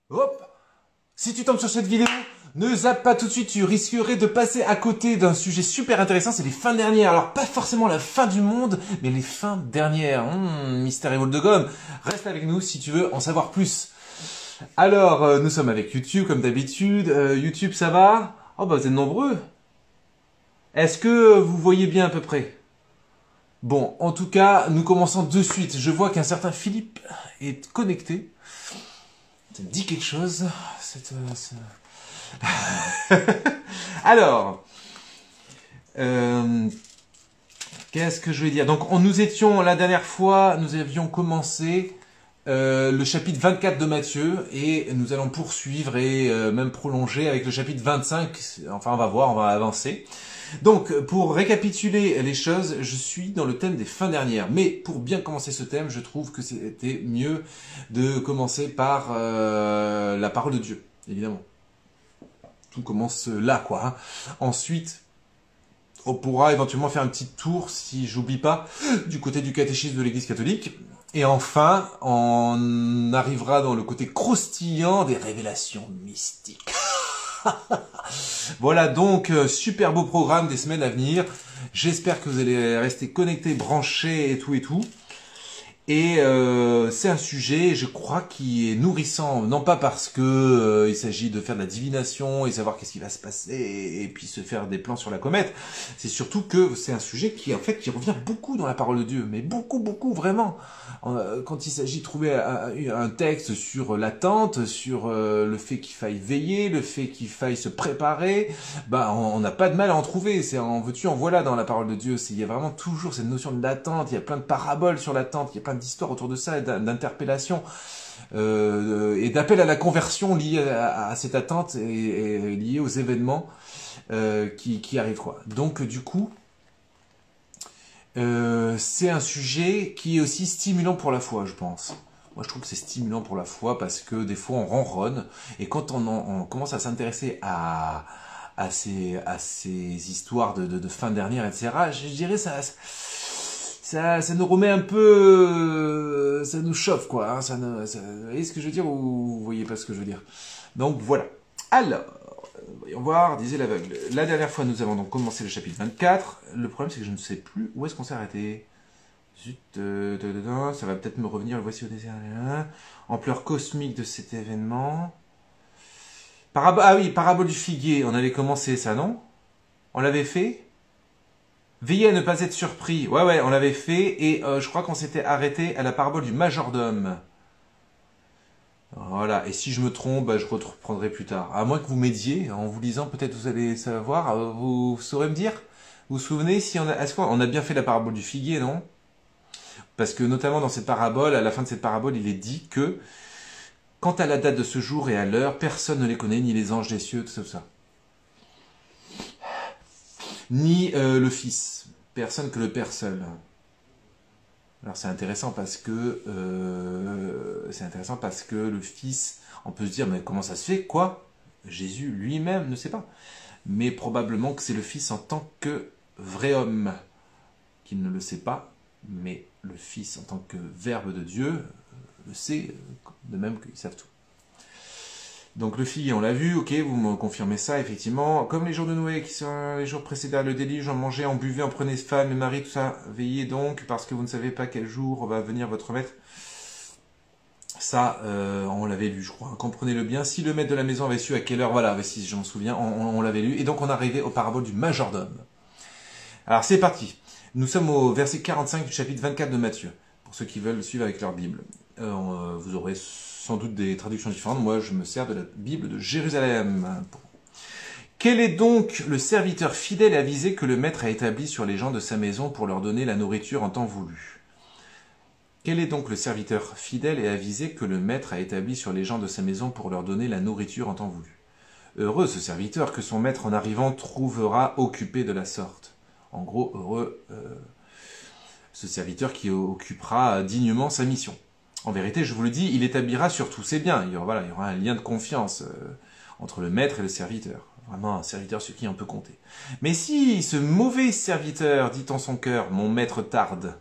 Hop! Si tu tombes sur cette vidéo, ne zappe pas tout de suite, tu risquerais de passer à côté d'un sujet super intéressant, c'est les fins dernières. Alors pas forcément la fin du monde, mais les fins dernières. Mystère et boule de gomme. Reste avec nous si tu veux en savoir plus. Alors, nous sommes avec YouTube comme d'habitude. YouTube, ça va? Oh bah vous êtes nombreux. Est-ce que vous voyez bien à peu près? Bon, en tout cas, nous commençons de suite. Je vois qu'un certain Philippe est connecté. Ça me dit quelque chose. Alors, qu'est-ce que je vais dire? Donc, nous étions la dernière fois, nous avions commencé le chapitre 24 de Matthieu et nous allons poursuivre et même prolonger avec le chapitre 25. Enfin, on va voir, on va avancer. Donc, pour récapituler les choses, je suis dans le thème des fins dernières. Mais pour bien commencer ce thème, je trouve que c'était mieux de commencer par la parole de Dieu, évidemment. Tout commence là, quoi. Hein. Ensuite, on pourra éventuellement faire un petit tour, si j'oublie pas, du côté du catéchisme de l'Église catholique. Et enfin, on arrivera dans le côté croustillant des révélations mystiques. Voilà donc, super beau programme des semaines à venir. J'espère que vous allez rester connectés, branchés et tout et tout. Et c'est un sujet, je crois, qui est nourrissant, non pas parce que il s'agit de faire de la divination et savoir qu'est-ce qui va se passer et puis se faire des plans sur la comète. C'est surtout que c'est un sujet qui qui revient beaucoup dans la parole de Dieu, mais beaucoup, beaucoup vraiment. Quand il s'agit de trouver un texte sur l'attente, sur le fait qu'il faille veiller, le fait qu'il faille se préparer, bah on n'a pas de mal à en trouver. C'est en veux-tu, en voilà dans la parole de Dieu. Il y a vraiment toujours cette notion de l'attente. Il y a plein de paraboles sur l'attente. Il y a plein d'histoires autour de ça, d'interpellations et d'appel à la conversion liée à cette attente et liée aux événements qui arrivent, quoi. Donc du coup, c'est un sujet qui est aussi stimulant pour la foi, je pense. Moi, je trouve que c'est stimulant pour la foi parce que des fois, on ronronne et quand on commence à s'intéresser à ces histoires de fin dernière, etc., je dirais ça nous remet un peu, ça nous chauffe, quoi. Hein, vous voyez ce que je veux dire ou vous voyez pas ce que je veux dire? Donc voilà. Alors, voyons voir, disait l'aveugle. La dernière fois, nous avons donc commencé le chapitre 24. Le problème, c'est que je ne sais plus où est-ce qu'on s'est arrêté. Zut, ça va peut-être me revenir. Le voici au désert. Ampleur cosmique de cet événement. Ah oui, parabole du figuier. On avait commencé ça, non? On l'avait fait? Veillez à ne pas être surpris. Ouais, on l'avait fait et je crois qu'on s'était arrêté à la parabole du majordome. Voilà, et si je me trompe, bah, je reprendrai plus tard. À moins que vous m'aidiez, en vous lisant, peut-être vous allez savoir. Vous saurez me dire? Vous vous souvenez si est-ce qu'on a bien fait la parabole du figuier, non? Parce que notamment dans cette parabole, à la fin de cette parabole, il est dit que quant à la date de ce jour et à l'heure, personne ne les connaît, ni les anges des cieux, tout ça. Ni le Fils, personne que le Père seul. Alors c'est intéressant parce que le Fils, on peut se dire mais comment ça se fait, quoi? Jésus lui-même ne sait pas, mais probablement que c'est le Fils en tant que vrai homme qu'il ne le sait pas, mais le Fils en tant que Verbe de Dieu le sait, de même qu'ils savent tout. Donc le figuier, on l'a vu, ok, vous me confirmez ça, effectivement. Comme les jours de Noé, qui sont les jours précédents le déluge, on mangeait, on buvait, on prenait femme et mari, tout ça. Veillez donc, parce que vous ne savez pas quel jour va venir votre maître. Ça, on l'avait lu, je crois. Comprenez-le bien. Si le maître de la maison avait su à quelle heure, voilà, si je m'en souviens, on l'avait lu. Et donc on arrivait au parabole du majordome. Alors c'est parti. Nous sommes au verset 45 du chapitre 24 de Matthieu. Pour ceux qui veulent suivre avec leur Bible. Vous aurez sans doute des traductions différentes. Moi, je me sers de la Bible de Jérusalem. Quel est donc le serviteur fidèle et avisé que le maître a établi sur les gens de sa maison pour leur donner la nourriture en temps voulu? Quel est donc le serviteur fidèle et avisé que le maître a établi sur les gens de sa maison pour leur donner la nourriture en temps voulu? Heureux ce serviteur que son maître en arrivant trouvera occupé de la sorte. En gros, heureux ce serviteur qui occupera dignement sa mission. En vérité, je vous le dis, il établira sur tous ses biens. Il y aura un lien de confiance entre le maître et le serviteur. Vraiment un serviteur sur qui on peut compter. Mais si ce mauvais serviteur dit en son cœur « Mon maître tarde »,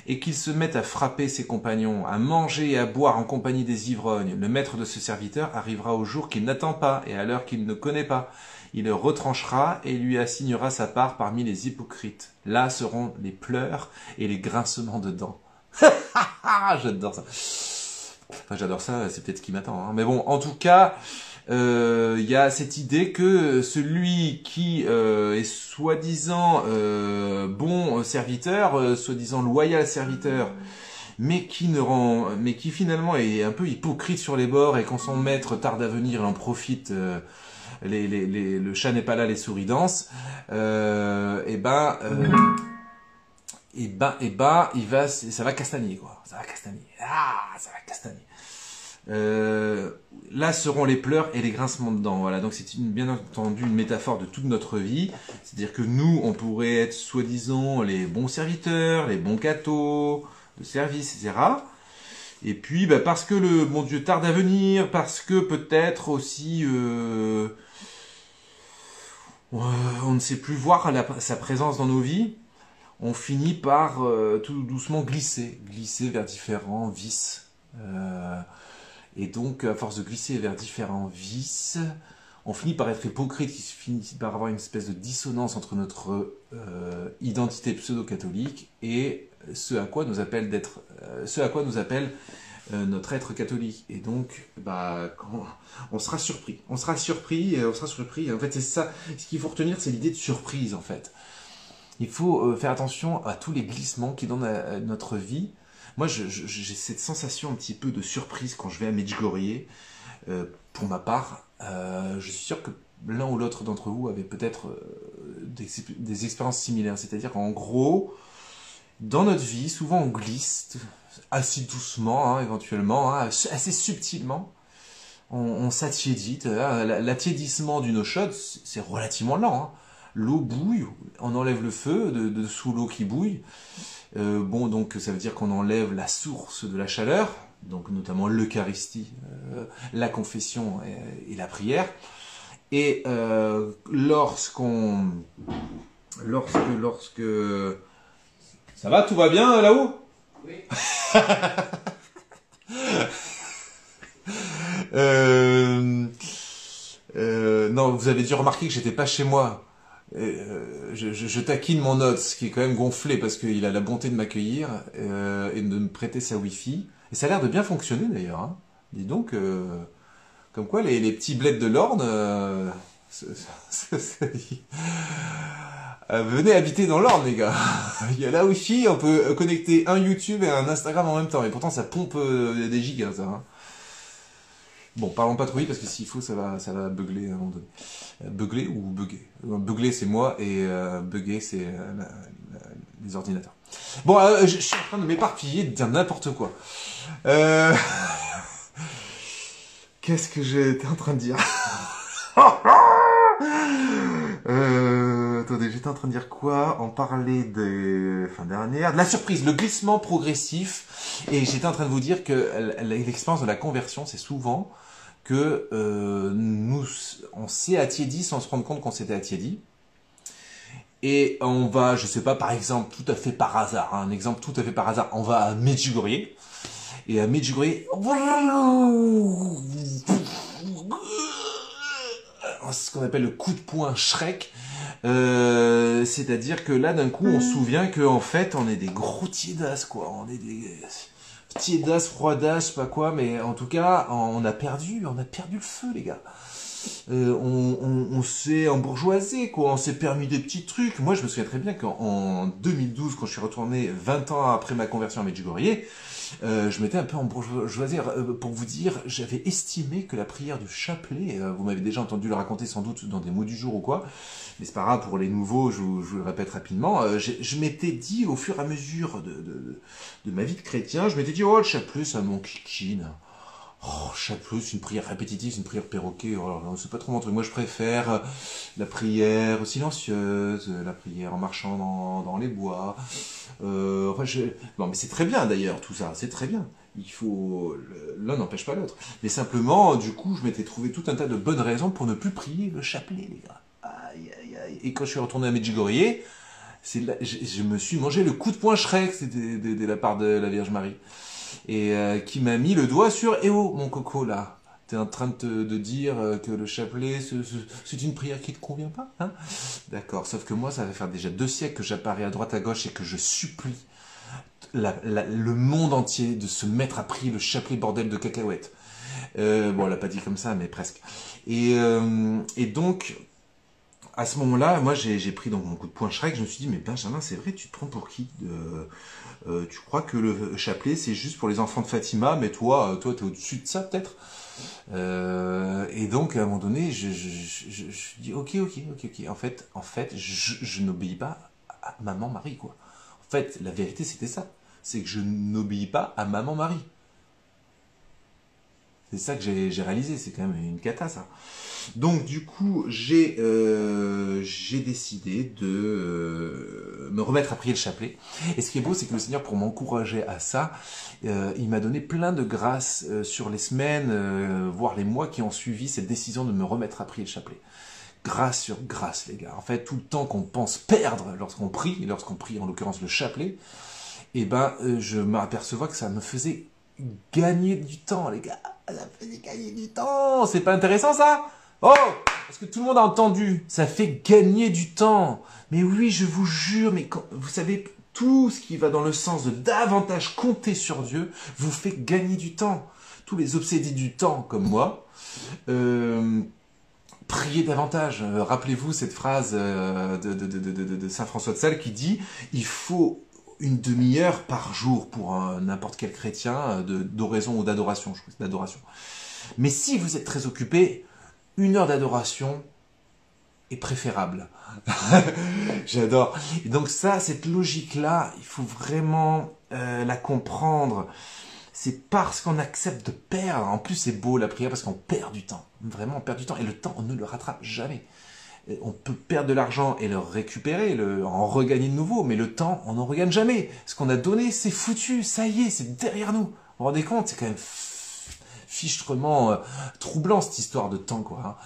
et qu'il se mette à frapper ses compagnons, à manger et à boire en compagnie des ivrognes, le maître de ce serviteur arrivera au jour qu'il n'attend pas et à l'heure qu'il ne connaît pas. Il le retranchera et lui assignera sa part parmi les hypocrites. Là seront les pleurs et les grincements de dents. J'adore ça. Enfin, j'adore ça, c'est peut-être ce qui m'attend. Hein. Mais bon, en tout cas, y a cette idée que celui qui est soi-disant bon serviteur, soi-disant loyal serviteur, mais qui finalement est un peu hypocrite sur les bords et quand son maître tarde à venir, il en profite. Le chat n'est pas là, les souris dansent. Ça va castagner, quoi. Ça va castagner. Ça va castagner. Là seront les pleurs et les grincements de dents. Voilà. Donc c'est bien entendu une métaphore de toute notre vie. C'est-à-dire que nous, on pourrait être soi-disant les bons serviteurs, les bons cathos de service, etc. Et puis, parce que le bon Dieu tarde à venir, parce que peut-être aussi on ne sait plus voir sa présence dans nos vies, on finit par tout doucement glisser vers différents vices. Et donc, à force de glisser vers différents vices, on finit par être hypocrite, qui finit par avoir une espèce de dissonance entre notre identité pseudo-catholique et ce à quoi nous appelle notre être catholique. Et donc, on sera surpris. En fait, c'est ça. Ce qu'il faut retenir, c'est l'idée de surprise, en fait. Il faut faire attention à tous les glissements qui donnent à notre vie. Moi, j'ai cette sensation un petit peu de surprise quand je vais à Medjugorje. Pour ma part, je suis sûr que l'un ou l'autre d'entre vous avait peut-être des expériences similaires. C'est-à-dire qu'en gros, dans notre vie, souvent on glisse assez doucement, éventuellement, assez subtilement. On s'attiédite. L'attiédissement d'une eau chaude, c'est relativement lent. Hein. L'eau bouille, on enlève le feu de sous l'eau qui bouille. Donc ça veut dire qu'on enlève la source de la chaleur, donc notamment l'Eucharistie, la confession et la prière. Et lorsque ça va, tout va bien là-haut? Oui. Non, vous avez dû remarquer que j'étais pas chez moi. Je taquine mon hôte, qui est quand même gonflé parce qu'il a la bonté de m'accueillir et de me prêter sa Wi-Fi. Et ça a l'air de bien fonctionner d'ailleurs. Hein. Dis donc, comme quoi les petits bleds de l'Orne, venez habiter dans l'Orne, les gars. Il y a la Wi-Fi, on peut connecter un YouTube et un Instagram en même temps. Et pourtant, ça pompe des gigas, ça. Hein. Bon, parlons pas trop vite parce que s'il faut, ça va beugler à un moment donné. Beugler ou bugger? Beugler, c'est moi et bugger, c'est les ordinateurs. Bon, je suis en train de m'éparpiller, de dire n'importe quoi. Qu'est-ce que j'étais en train de dire? Attendez, j'étais en train de dire quoi? On parlait de fin dernière, de la surprise, le glissement progressif. Et j'étais en train de vous dire que l'expérience de la conversion, c'est souvent que on s'est attiédi sans se rendre compte qu'on s'était attiédi. Et on va, je sais pas, par exemple, tout à fait par hasard, un exemple tout à fait par hasard, on va à Medjugorje. Et à Medjugorje, ce qu'on appelle le coup de poing Shrek, c'est-à-dire que là d'un coup on se souvient qu'en fait on est des gros tiédasses quoi, on est des tiédasses, froidasses, je sais pas quoi, mais en tout cas on a perdu le feu les gars. On s'est embourgeoisé quoi, on s'est permis des petits trucs. Moi je me souviens très bien qu'en 2012 quand je suis retourné 20 ans après ma conversion à Medjugorje, je m'étais un peu embourgeoisé. Pour vous dire, j'avais estimé que la prière du chapelet, vous m'avez déjà entendu le raconter sans doute dans des mots du jour ou quoi, mais c'est pas grave, pour les nouveaux, je vous le répète rapidement, je m'étais dit au fur et à mesure de ma vie de chrétien, je m'étais dit, oh le chapelet ça m'enquiquine. Oh, chapelet, c'est une prière répétitive, c'est une prière perroquet, oh, c'est pas trop mon truc. Moi je préfère la prière silencieuse, la prière en marchant dans les bois. Bon, mais c'est très bien d'ailleurs tout ça, c'est très bien. L'un n'empêche pas l'autre. Mais simplement, du coup, je m'étais trouvé tout un tas de bonnes raisons pour ne plus prier le chapelet, les gars. Aïe, aïe, aïe. Et quand je suis retourné à Medjugorje, Je me suis mangé le coup de poing Shrek, c'était de la part de la Vierge Marie. Et qui m'a mis le doigt sur "Eh oh, mon coco, là, t'es en train de dire que le chapelet, c'est une prière qui te convient pas, hein?" D'accord, sauf que moi, ça va faire déjà 2 siècles que j'apparais à droite à gauche et que je supplie le monde entier de se mettre à prier le chapelet bordel de cacahuètes. Bon, elle l'a pas dit comme ça, mais presque. Et donc, à ce moment-là, moi, j'ai pris donc mon coup de poing Shrek. Je me suis dit, mais Benjamin, c'est vrai, tu te prends pour qui? Tu crois que le chapelet, c'est juste pour les enfants de Fatima, mais toi, t'es au-dessus de ça, peut-être? Et donc, à un moment donné, je dis, ok. En fait, je n'obéis pas à maman Marie, quoi. En fait, la vérité, c'était ça. C'est que je n'obéis pas à maman Marie. C'est ça que j'ai réalisé, c'est quand même une cata, ça. Donc du coup, j'ai décidé de me remettre à prier le chapelet. Et ce qui est beau, c'est que le Seigneur, pour m'encourager à ça, il m'a donné plein de grâces sur les semaines, voire les mois qui ont suivi cette décision de me remettre à prier le chapelet. Grâce sur grâce, les gars. En fait, tout le temps qu'on pense perdre lorsqu'on prie en l'occurrence le chapelet, je m'apercevais que ça me faisait gagner du temps, les gars. Ça me faisait gagner du temps. C'est pas intéressant, ça? Oh, parce que tout le monde a entendu. Ça fait gagner du temps. Mais oui, je vous jure, mais vous savez, tout ce qui va dans le sens de davantage compter sur Dieu vous fait gagner du temps. Tous les obsédés du temps, comme moi, priez davantage. Rappelez-vous cette phrase de Saint François de Sales qui dit « Il faut une demi-heure par jour pour n'importe quel chrétien d'oraison ou d'adoration. » Je crois que c'est d'adoration. Mais si vous êtes très occupé, 1 heure d'adoration est préférable. J'adore. Et donc ça, cette logique-là, il faut vraiment la comprendre. C'est parce qu'on accepte de perdre. En plus, c'est beau la prière parce qu'on perd du temps. Vraiment, on perd du temps. Et le temps, on ne le rattrape jamais. On peut perdre de l'argent et le récupérer, en regagner de nouveau. Mais le temps, on n'en regagne jamais. Ce qu'on a donné, c'est foutu. Ça y est, c'est derrière nous. Vous vous rendez compte? C'est quand même fichtrement troublant cette histoire de temps, quoi.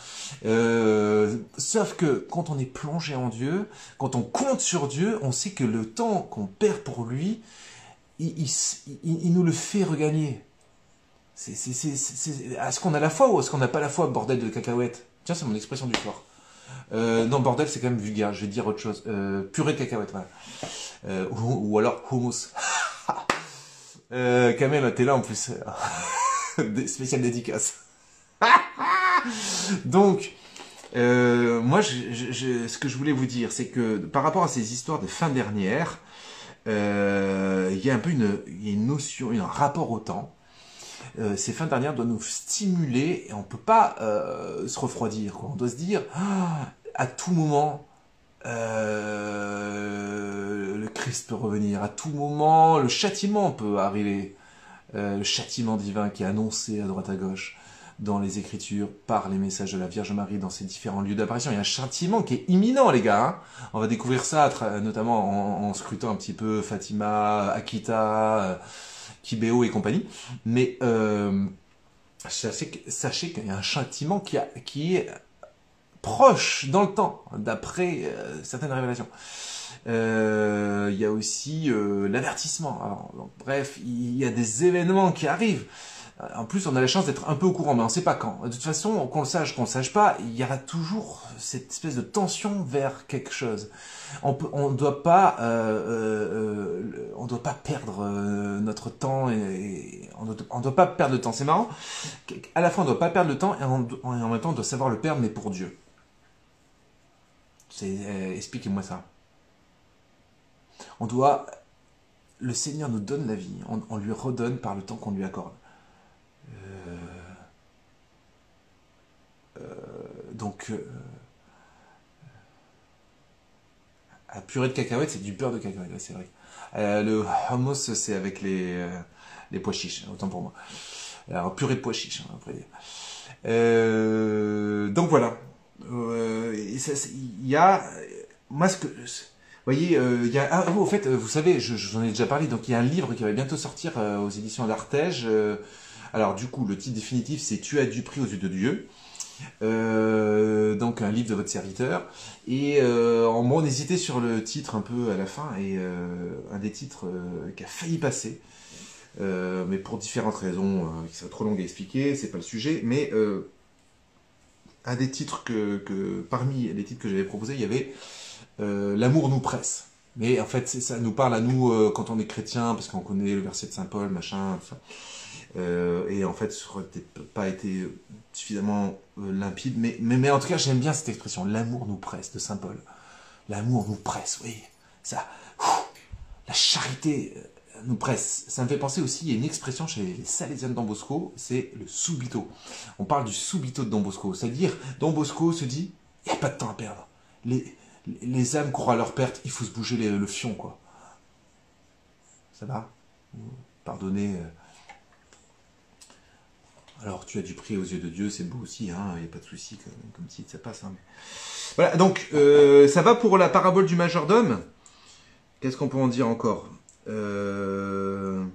Sauf que quand on est plongé en Dieu, quand on compte sur Dieu, on sait que le temps qu'on perd pour lui, il nous le fait regagner. Est-ce qu'on a la foi ou est-ce qu'on n'a pas la foi, bordel de cacahuètes? Tiens, c'est mon expression du soir. Non, bordel, c'est quand même vulgaire. Je vais dire autre chose. Purée de cacahuètes, voilà. Ou alors hummus. Kamel, t'es là en plus. Spéciale dédicace. Donc, moi, ce que je voulais vous dire, c'est que par rapport à ces histoires de fin dernière, il y a un peu une notion, un rapport au temps. Ces fins dernières doivent nous stimuler et on ne peut pas se refroidir, quoi. On doit se dire, à tout moment, le Christ peut revenir. À tout moment, le châtiment peut arriver. Le châtiment divin qui est annoncé à droite à gauche dans les Écritures par les messages de la Vierge Marie dans ces différents lieux d'apparition. Il y a un châtiment qui est imminent, les gars. Hein. On va découvrir ça notamment en scrutant un petit peu Fatima, Akita, Kibéo et compagnie. Mais sachez qu'il y a un châtiment qui est proche dans le temps, d'après certaines révélations. Il y a aussi l'avertissement. Bref, il y a des événements qui arrivent. En plus, on a la chance d'être un peu au courant, mais on ne sait pas quand. De toute façon, qu'on le sache pas, il y aura toujours cette espèce de tension vers quelque chose. On doit pas perdre notre temps et on doit pas perdre le temps. C'est marrant. À la fois, on doit pas perdre le temps et en même temps, on doit savoir le perdre, mais pour Dieu. Expliquez-moi ça. Le Seigneur nous donne la vie, on lui redonne par le temps qu'on lui accorde. La purée de cacahuètes, c'est du beurre de cacahuètes, c'est vrai. Le hummus, c'est avec les pois chiches, autant pour moi. Alors, purée de pois chiches, on va dire. Donc voilà. Il y a... Moi, vous voyez, il y a... au fait, vous savez, j'en ai déjà parlé, donc il y a un livre qui va bientôt sortir aux éditions d'Artege. Alors du coup, le titre définitif, c'est « Tu as du prix aux yeux de Dieu ». Donc un livre de votre serviteur. Et on hésitait sur le titre un peu à la fin, et un des titres qui a failli passer, mais pour différentes raisons qui seraient trop longues à expliquer, c'est pas le sujet, mais un des titres parmi les titres que j'avais proposés, il y avait L'amour nous presse. Mais en fait, ça nous parle à nous quand on est chrétien, parce qu'on connaît le verset de Saint Paul, machin, tout ça. Et en fait, ça aurait peut-être pas été suffisamment limpide, mais en tout cas, j'aime bien cette expression, l'amour nous presse, de Saint Paul. L'amour nous presse, oui. Ça, la charité nous presse. Ça me fait penser aussi, il y a une expression chez les Salésiens de Don Bosco, c'est le subito. On parle du subito de Don Bosco, c'est-à-dire, Don Bosco se dit, il n'y a pas de temps à perdre. Les âmes courent à leur perte, il faut se bouger le fion, quoi. Ça va? Pardonnez. Alors, tu as du prix aux yeux de Dieu, c'est beau aussi, hein, il n'y a pas de souci, comme titre, ça passe. Hein, mais... Voilà, donc, ça va pour la parabole du majordome. Qu'est-ce qu'on peut en dire encore? Donc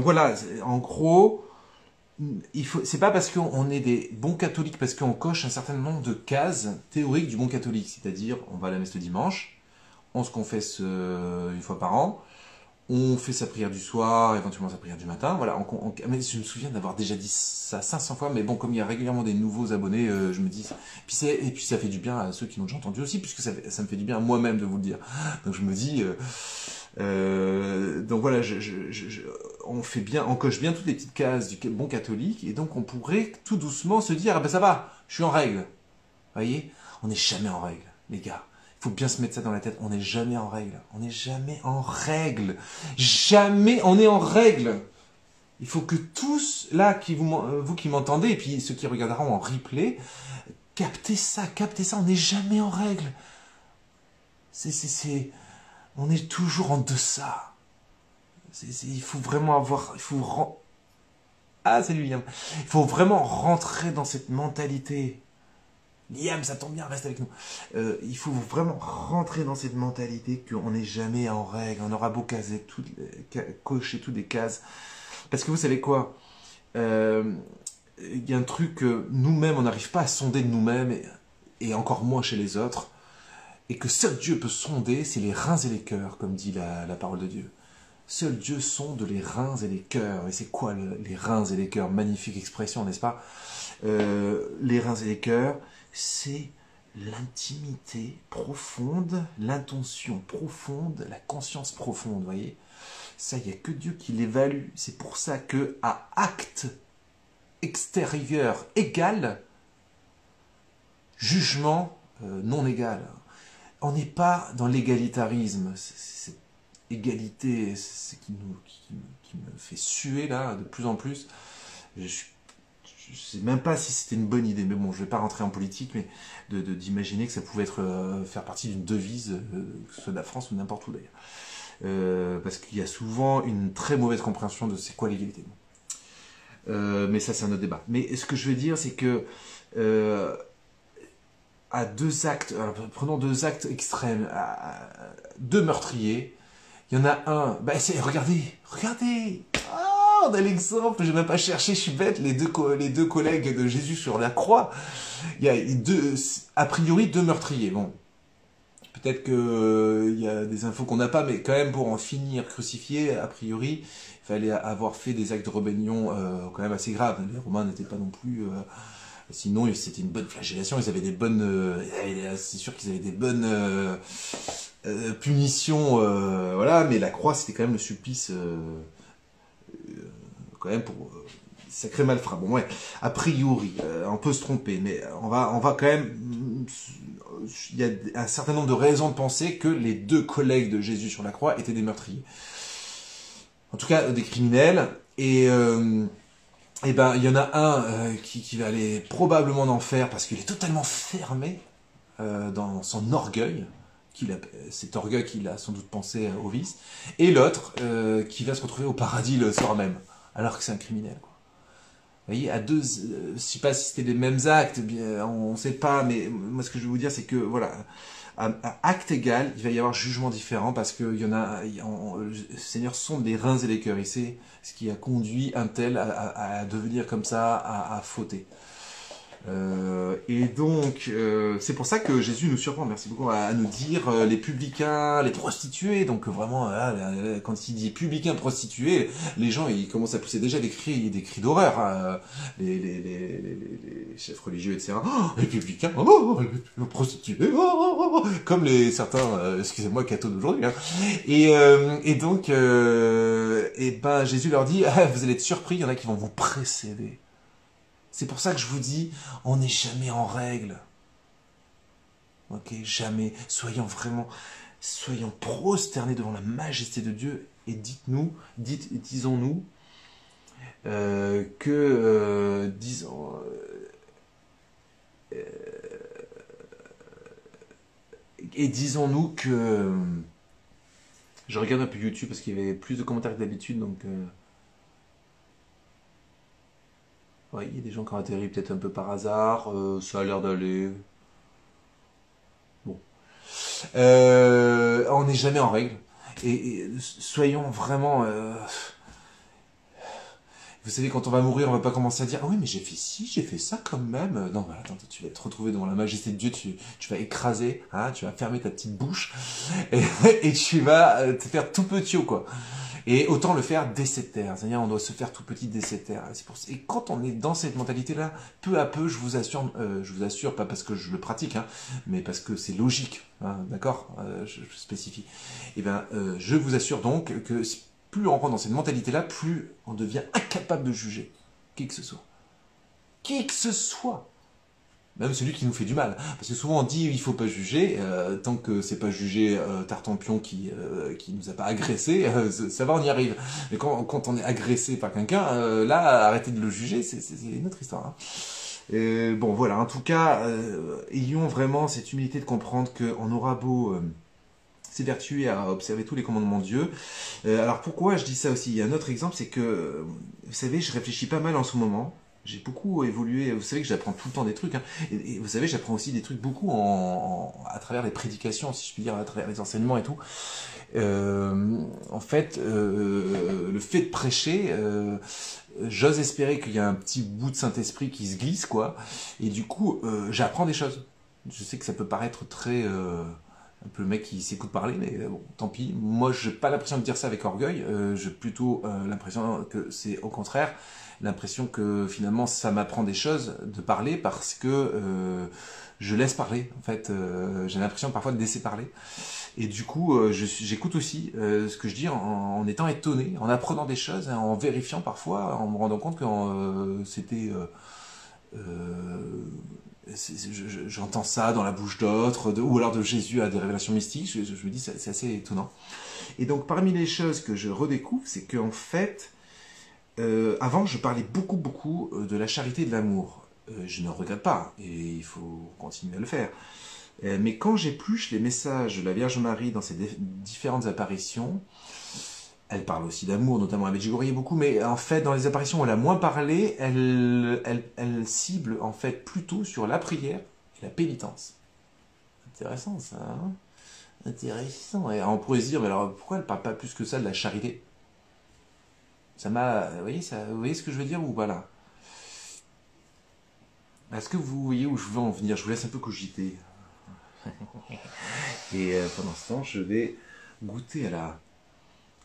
voilà, en gros, c'est pas parce qu'on est des bons catholiques, parce qu'on coche un certain nombre de cases théoriques du bon catholique, c'est-à-dire, on va à la messe le dimanche, on se confesse une fois par an, on fait sa prière du soir, éventuellement sa prière du matin. Voilà, mais je me souviens d'avoir déjà dit ça 500 fois, mais bon, comme il y a régulièrement des nouveaux abonnés, je me dis... Et puis ça fait du bien à ceux qui l'ont déjà entendu aussi, puisque ça me fait du bien à moi-même de vous le dire. Donc je me dis... donc voilà, on coche bien toutes les petites cases du bon catholique, et donc on pourrait tout doucement se dire, ah ben ça va, je suis en règle. Vous voyez, on n'est jamais en règle, les gars. Il faut bien se mettre ça dans la tête, on n'est jamais en règle. On n'est jamais en règle. Jamais on est en règle. Il faut que tous, là, vous qui m'entendez, et puis ceux qui regarderont en replay, captez ça, on n'est jamais en règle. On est toujours en deçà. Il faut vraiment avoir... Ah, c'est lui, Liam. Il faut vraiment rentrer dans cette mentalité. Liam, ça tombe bien, reste avec nous. Il faut vraiment rentrer dans cette mentalité qu'on n'est jamais en règle. On aura beau cocher toutes les cases. Parce que vous savez quoi? Il y a un truc que nous-mêmes, on n'arrive pas à sonder de nous-mêmes, et encore moins chez les autres. Et que seul Dieu peut sonder, c'est les reins et les cœurs, comme dit la parole de Dieu. Seul Dieu sonde les reins et les cœurs. Et c'est quoi les reins et les cœurs? Magnifique expression, n'est-ce pas? Les reins et les cœurs, c'est l'intimité profonde, l'intention profonde, la conscience profonde, vous voyez? Ça, il n'y a que Dieu qui l'évalue. C'est pour ça que à acte extérieur égal, jugement non égal. On n'est pas dans l'égalitarisme. Cette égalité, c'est qui me fait suer là de plus en plus. Je sais même pas si c'était une bonne idée, mais bon, je vais pas rentrer en politique, mais d'imaginer que ça pouvait faire partie d'une devise, que ce soit de la France ou n'importe où d'ailleurs. Parce qu'il y a souvent une très mauvaise compréhension de c'est quoi l'égalité. Mais ça, c'est un autre débat. Mais ce que je veux dire, c'est que à deux actes, alors, prenons deux actes extrêmes, deux meurtriers, il y en a un, regardez, oh, on a l'exemple, je n'ai même pas cherché, je suis bête, les deux collègues de Jésus sur la croix, il y a a priori deux meurtriers, bon, peut-être qu'il y a des infos qu'on n'a pas, mais quand même pour en finir crucifié, a priori, il fallait avoir fait des actes de rébellion quand même assez graves, les Romains n'étaient pas non plus... Sinon, c'était une bonne flagellation, ils avaient des bonnes... c'est sûr qu'ils avaient des bonnes punitions, voilà, mais la croix, c'était quand même le supplice, quand même, pour sacré malfrat. Bon, ouais, a priori, on peut se tromper, mais on va quand même... Il y a un certain nombre de raisons de penser que les deux collègues de Jésus sur la croix étaient des meurtriers. En tout cas, des criminels, et ben, il y en a un qui va aller probablement en enfer parce qu'il est totalement fermé dans son orgueil, cet orgueil qu'il a sans doute pensé au vice, et l'autre qui va se retrouver au paradis le soir même, alors que c'est un criminel, quoi. Vous voyez, je ne sais pas si c'était les mêmes actes, on ne sait pas, mais moi ce que je veux vous dire, c'est que voilà, à acte égal, il va y avoir jugement différent parce que le Seigneur sonde les reins et les cœurs. Il sait ce qui a conduit un tel à devenir comme ça, à fauter. Et donc, c'est pour ça que Jésus nous surprend, merci beaucoup, à nous dire les publicains, les prostituées. Donc vraiment, quand il dit publicains, prostituées, les gens ils commencent à pousser déjà des cris d'horreur. Hein, les chefs religieux, etc. Oh, les publicains, oh, les prostituées, comme certains, excusez-moi, cathos d'aujourd'hui. Hein. Et donc, Jésus leur dit, vous allez être surpris, il y en a qui vont vous précéder. C'est pour ça que je vous dis, on n'est jamais en règle. Ok, jamais. Soyons prosternés devant la majesté de Dieu et disons-nous disons-nous que je regarde un peu YouTube parce qu'il y avait plus de commentaires que d'habitude, donc ouais, il y a des gens qui ont atterri peut-être un peu par hasard, ça a l'air d'aller. Bon. On n'est jamais en règle. Et soyons vraiment... Vous savez, quand on va mourir, on va pas commencer à dire « Ah oui, mais j'ai fait ci, j'ai fait ça quand même. » Non, bah, attends, tu vas te retrouver devant la majesté de Dieu, tu vas écraser, hein, tu vas fermer ta petite bouche, et tu vas te faire tout petit, quoi. Et autant le faire dès cette terre. C'est-à-dire, on doit se faire tout petit dès cette terre. Et quand on est dans cette mentalité-là, peu à peu, je vous assure, pas parce que je le pratique, hein, mais parce que c'est logique, hein, d'accord, je spécifie. Et ben, je vous assure donc que plus on rentre dans cette mentalité-là, plus on devient incapable de juger qui que ce soit. Qui que ce soit. Même celui qui nous fait du mal. Parce que souvent on dit il faut pas juger, tant que c'est pas jugé Tartampion qui nous a pas agressé, ça va, on y arrive. Mais quand on est agressé par quelqu'un, là, arrêtez de le juger, c'est une autre histoire. Hein. Bon voilà, en tout cas, ayons vraiment cette humilité de comprendre qu'on aura beau s'évertuer à observer tous les commandements de Dieu. Alors pourquoi je dis ça aussi? Il y a un autre exemple, c'est que, vous savez, je réfléchis pas mal en ce moment. J'ai beaucoup évolué, vous savez que j'apprends tout le temps des trucs, hein. Et vous savez, j'apprends aussi des trucs beaucoup à travers les prédications, si je puis dire, à travers les enseignements et tout. En fait, le fait de prêcher, j'ose espérer qu'il y a un petit bout de Saint-Esprit qui se glisse, quoi, et du coup, j'apprends des choses. Je sais que ça peut paraître très... un peu le mec qui s'écoute parler, mais bon, tant pis. Moi, j'ai pas l'impression de dire ça avec orgueil, j'ai plutôt l'impression que c'est au contraire l'impression que finalement ça m'apprend des choses de parler parce que je laisse parler. En fait, j'ai l'impression parfois de laisser parler. Et du coup, j'écoute aussi ce que je dis en étant étonné, en apprenant des choses, hein, en vérifiant parfois, en me rendant compte que c'était... j'entends ça dans la bouche d'autres, ou alors de Jésus à des révélations mystiques. Je me dis, c'est assez étonnant. Et donc, parmi les choses que je redécouvre, c'est qu'en fait... avant, je parlais beaucoup de la charité et de l'amour. Je ne regrette pas, et il faut continuer à le faire. Mais quand j'épluche les messages de la Vierge Marie dans ses différentes apparitions, elle parle aussi d'amour, notamment à Medjugorje beaucoup, mais en fait, dans les apparitions où elle a moins parlé, elle cible en fait plutôt sur la prière et la pénitence. Intéressant ça, hein? Intéressant. Et on pourrait se dire, mais alors pourquoi elle parle pas plus que ça de la charité? Ça m'a... vous voyez ce que je veux dire ou pas là? Est-ce que vous voyez où je veux en venir? Je vous laisse un peu cogiter. Et pendant ce temps, je vais goûter à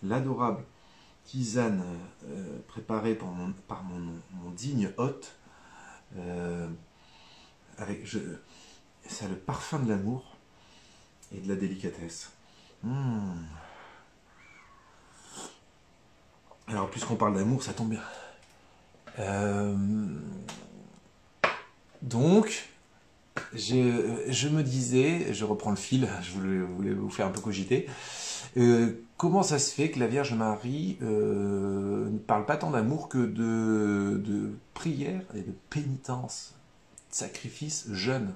l'adorable tisane préparée par mon digne hôte. Ça a le parfum de l'amour et de la délicatesse. Alors, puisqu'on parle d'amour, ça tombe bien. Donc, je me disais, je reprends le fil, je voulais vous faire un peu cogiter, comment ça se fait que la Vierge Marie ne parle pas tant d'amour que de prière et de pénitence, de sacrifice jeûne,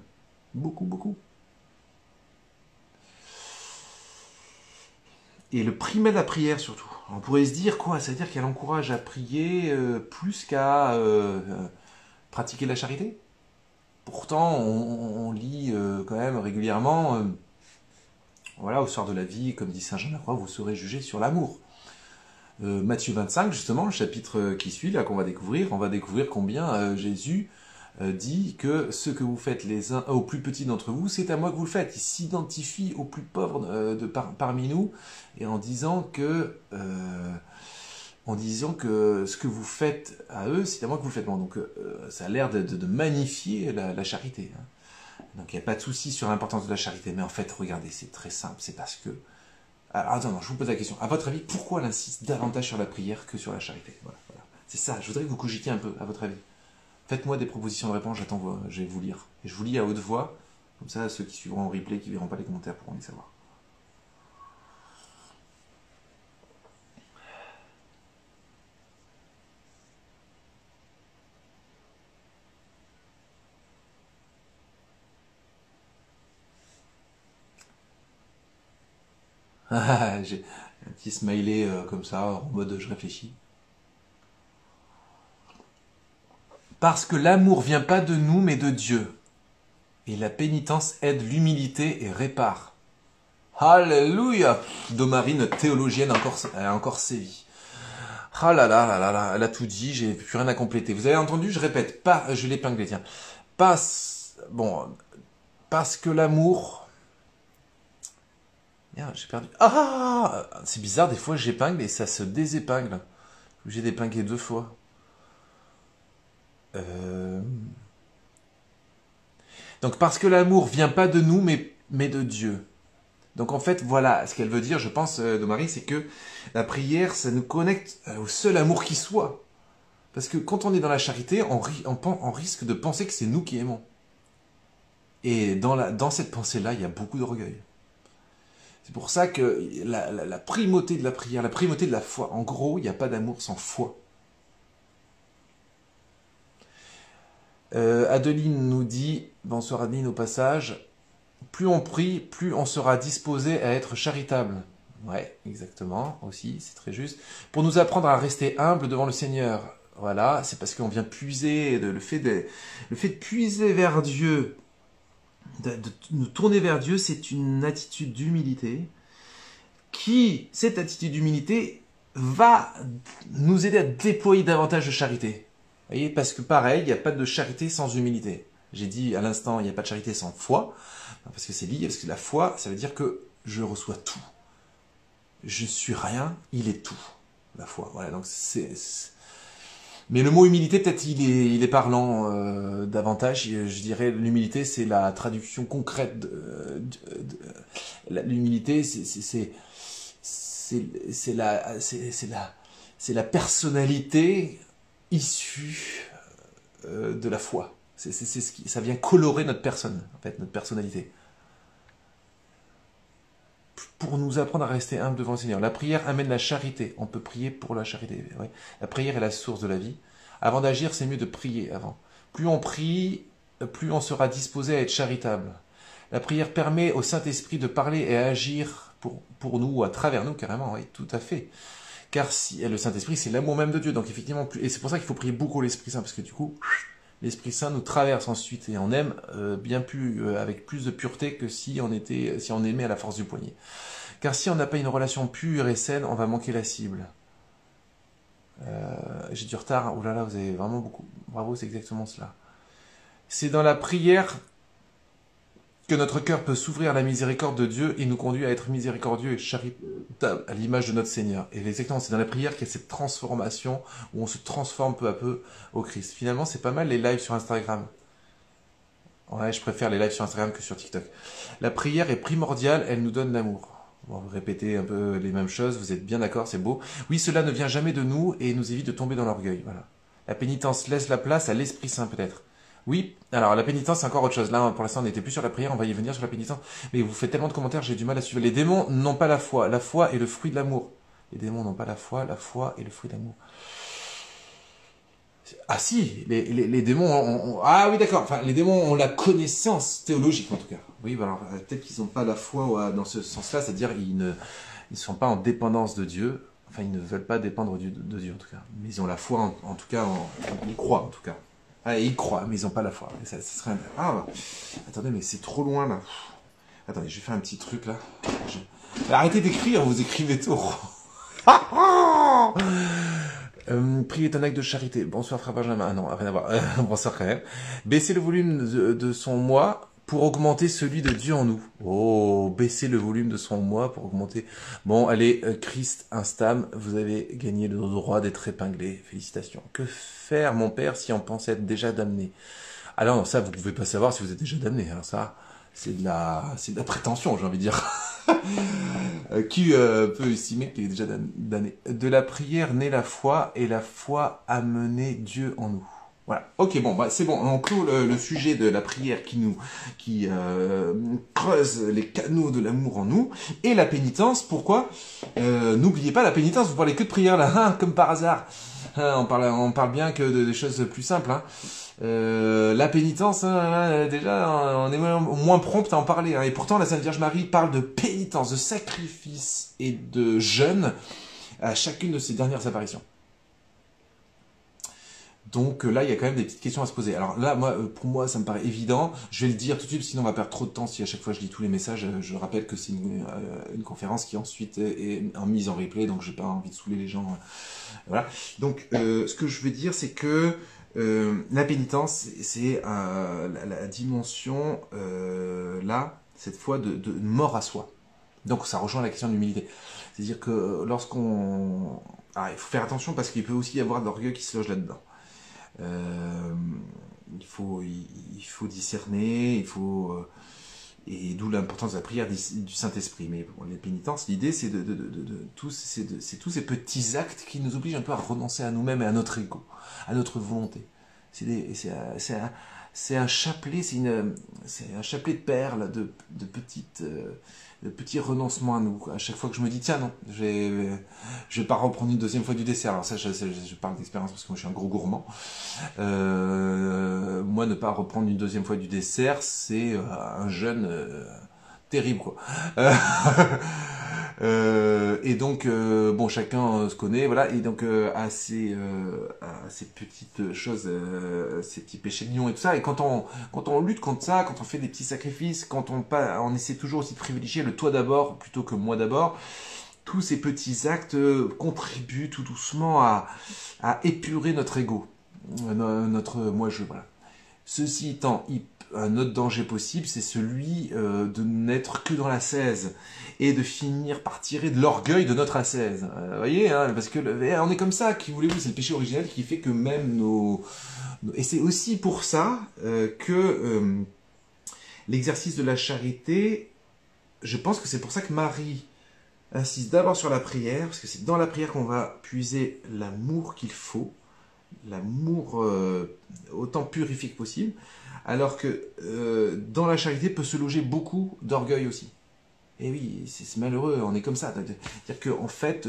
beaucoup. Et le primat de la prière surtout. On pourrait se dire quoi? Ça veut dire qu'elle encourage à prier plus qu'à pratiquer la charité? Pourtant, on lit quand même régulièrement, voilà, au soir de la vie, comme dit Saint Jean de la Croix, vous serez jugés sur l'amour. Matthieu 25, justement, le chapitre qui suit, là qu'on va découvrir, on va découvrir combien Jésus dit que ce que vous faites les uns aux plus petits d'entre vous, c'est à moi que vous le faites. Il s'identifie aux plus pauvres parmi nous, et en disant que ce que vous faites à eux, c'est à moi que vous le faites. Bon, donc ça a l'air de magnifier la charité. Hein. Donc il n'y a pas de souci sur l'importance de la charité, mais en fait, regardez, c'est très simple, c'est parce que... Alors, attends, non, je vous pose la question. À votre avis, pourquoi elle insiste davantage sur la prière que sur la charité? Voilà. C'est ça, je voudrais que vous cogitiez un peu, à votre avis. Faites-moi des propositions de réponse, je vais vous lire. Et je vous lis à haute voix, comme ça, ceux qui suivront en replay, qui ne verront pas les commentaires, pourront les savoir. J'ai un petit smiley comme ça, en mode je réfléchis. Parce que l'amour vient pas de nous, mais de Dieu. Et la pénitence aide l'humilité et répare. Alléluia! Domarine, théologienne, a encore sévi. Ah là là là là là, elle a tout dit, j'ai plus rien à compléter. Vous avez entendu, je répète, pas, je l'épingle, tiens. Parce que l'amour... Merde, j'ai perdu. Ah! C'est bizarre, des fois j'épingle et ça se désépingle. J'ai d'épingler 2 fois. Donc parce que l'amour vient pas de nous, mais de Dieu. Donc en fait, voilà, ce qu'elle veut dire, je pense, de Marie, c'est que la prière, ça nous connecte au seul amour qui soit. Parce que quand on est dans la charité, on risque de penser que c'est nous qui aimons. Et dans cette pensée-là, il y a beaucoup d'orgueil. C'est pour ça que la primauté de la prière, la primauté de la foi, en gros, il n'y a pas d'amour sans foi. Adeline nous dit, bonsoir Adeline au passage, plus on prie, plus on sera disposé à être charitable. Ouais, exactement, aussi, c'est très juste. Pour nous apprendre à rester humble devant le Seigneur. Voilà, c'est parce qu'on vient puiser, le fait de puiser vers Dieu, de nous tourner vers Dieu, c'est une attitude d'humilité cette attitude d'humilité va nous aider à déployer davantage de charité. Vous voyez, parce que pareil, il n'y a pas de charité sans humilité. J'ai dit à l'instant, il n'y a pas de charité sans foi, parce que c'est lié, parce que la foi, ça veut dire que je reçois tout. Je suis rien, il est tout. La foi, voilà, donc Mais le mot humilité, peut-être, il est parlant davantage. Je dirais, l'humilité, c'est la traduction concrète l'humilité, c'est la personnalité issue de la foi. Ça vient colorer notre personne, en fait, notre personnalité. Pour nous apprendre à rester humble devant le Seigneur. La prière amène la charité. On peut prier pour la charité. Ouais. La prière est la source de la vie. Avant d'agir, c'est mieux de prier avant. Plus on prie, plus on sera disposé à être charitable. La prière permet au Saint-Esprit de parler et à agir pour nous, à travers nous, carrément, oui, tout à fait. Car le Saint-Esprit, c'est l'amour même de Dieu. Donc effectivement, et c'est pour ça qu'il faut prier beaucoup l'Esprit Saint, parce que du coup, l'Esprit Saint nous traverse ensuite et on aime bien plus, avec plus de pureté que si on aimait à la force du poignet. Car si on n'a pas une relation pure et saine, on va manquer la cible. J'ai du retard. Oh là là, vous avez vraiment beaucoup. Bravo, c'est exactement cela. C'est dans la prière que notre cœur peut s'ouvrir à la miséricorde de Dieu et nous conduit à être miséricordieux et charitable à l'image de notre Seigneur. Et exactement, c'est dans la prière qu'il y a cette transformation où on se transforme peu à peu au Christ. Finalement, c'est pas mal les lives sur Instagram. Ouais, je préfère les lives sur Instagram que sur TikTok. La prière est primordiale, elle nous donne l'amour. Bon, vous répétez un peu les mêmes choses, vous êtes bien d'accord, c'est beau. Oui, cela ne vient jamais de nous et nous évite de tomber dans l'orgueil. Voilà. La pénitence laisse la place à l'Esprit Saint peut-être. Oui, alors la pénitence c'est encore autre chose. Là, pour l'instant, on n'était plus sur la prière, on va y venir sur la pénitence. Mais vous faites tellement de commentaires, j'ai du mal à suivre. Les démons n'ont pas la foi. La foi est le fruit de l'amour. Les démons n'ont pas la foi est le fruit de l'amour. Ah si, les démons ah oui d'accord, enfin les démons ont la connaissance théologique en tout cas. Oui, alors peut-être qu'ils n'ont pas la foi dans ce sens-là, c'est-à-dire ils ne sont pas en dépendance de Dieu, enfin ils ne veulent pas dépendre de Dieu en tout cas. Mais ils ont la foi en tout cas, ils croient en tout cas. Ah, ils croient, mais ils n'ont pas la foi. Ça serait... Ah, attendez, mais c'est trop loin là. Attendez, je vais faire un petit truc là. Arrêtez d'écrire, vous écrivez tout. Prier est un acte de charité. Bonsoir frère Benjamin. Ah non, rien à voir. Bonsoir quand même. Baisser le volume de son moi pour augmenter celui de Dieu en nous. Oh, baisser le volume de son moi pour augmenter. Bon, allez, Christ Instam, vous avez gagné le droit d'être épinglé. Félicitations. Que faire, mon père, si on pense être déjà damné? Alors non, ça, vous pouvez pas savoir si vous êtes déjà damné. Alors ça, c'est de la prétention, j'ai envie de dire. Qui peut estimer qu'il est déjà damné? De la prière naît la foi, et la foi a mené Dieu en nous. Voilà. Ok, bon, bah, c'est bon. On clôt le sujet de la prière qui creuse les canaux de l'amour en nous. Et la pénitence, pourquoi n'oubliez pas la pénitence, vous parlez que de prière là, hein, comme par hasard. Hein, on parle bien que des choses plus simples. Hein. La pénitence, hein, déjà, on est moins prompt à en parler. Hein. Et pourtant, la Sainte Vierge Marie parle de pénitence, de sacrifice et de jeûne à chacune de ses dernières apparitions. Donc là, il y a quand même des petites questions à se poser. Alors là, pour moi, ça me paraît évident. Je vais le dire tout de suite, sinon on va perdre trop de temps si à chaque fois je lis tous les messages. Je rappelle que c'est une conférence qui ensuite est mise en replay, donc j'ai pas envie de saouler les gens. Voilà. Donc, ce que je veux dire, c'est que la pénitence, c'est la dimension, là, cette fois, de mort à soi. Donc ça rejoint la question de l'humilité. C'est-à-dire que lorsqu'on... Ah, il faut faire attention parce qu'il peut aussi y avoir de l'orgueil qui se loge là-dedans. Il faut discerner, et d'où l'importance de la prière du Saint-Esprit. Mais pour les pénitences, l'idée c'est tous ces petits actes qui nous obligent un peu à renoncer à nous-mêmes et à notre ego, à notre volonté. C'est un chapelet, c'est un chapelet de perles, de petits renoncements à nous. À chaque fois que je me dis, tiens, non, je vais pas reprendre une deuxième fois du dessert. Alors ça, je parle d'expérience parce que moi, je suis un gros gourmand. Moi, ne pas reprendre une deuxième fois du dessert, c'est un jeûne terrible, quoi. Et donc, bon, chacun se connaît, voilà. Et donc, à ces petites choses, ces petits péchés mignons et tout ça. Et quand on lutte contre ça, quand on fait des petits sacrifices, quand on essaie toujours aussi de privilégier le toi d'abord plutôt que moi d'abord, tous ces petits actes contribuent tout doucement à épurer notre ego, notre moi-je, voilà. Ceci étant, un autre danger possible, c'est celui de n'être que dans l'ascèse et de finir par tirer de l'orgueil de notre ascèse. Vous voyez, hein, parce que on est comme ça, qui voulez-vous, c'est le péché originel qui fait que même et c'est aussi pour ça que l'exercice de la charité, je pense que c'est pour ça que Marie insiste d'abord sur la prière, parce que c'est dans la prière qu'on va puiser l'amour qu'il faut, l'amour autant purifié que possible, alors que dans la charité peut se loger beaucoup d'orgueil aussi. Et oui, c'est malheureux, on est comme ça. C'est-à-dire qu'en fait,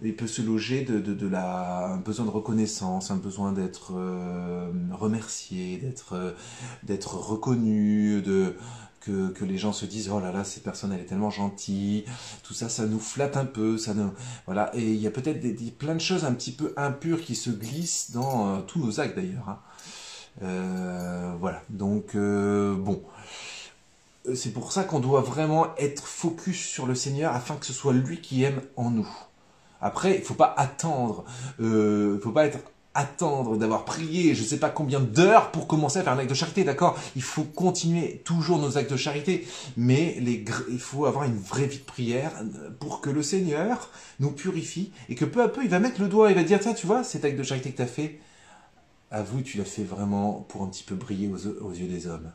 il peut se loger un besoin de reconnaissance, un besoin d'être remercié, d'être reconnu, que les gens se disent oh là là, cette personne elle est tellement gentille, tout ça, ça nous flatte un peu, voilà. Et il y a peut-être plein de choses un petit peu impures qui se glissent dans tous nos actes d'ailleurs. Hein. Voilà. Donc bon, c'est pour ça qu'on doit vraiment être focus sur le Seigneur afin que ce soit lui qui aime en nous. Après, il faut pas attendre, attendre d'avoir prié je ne sais pas combien d'heures pour commencer à faire un acte de charité, d'accord? Il faut continuer toujours nos actes de charité, mais il faut avoir une vraie vie de prière pour que le Seigneur nous purifie et que peu à peu il va mettre le doigt, il va dire tiens, tu vois, cet acte de charité que tu as fait, avoue, tu l'as fait vraiment pour un petit peu briller aux yeux des hommes.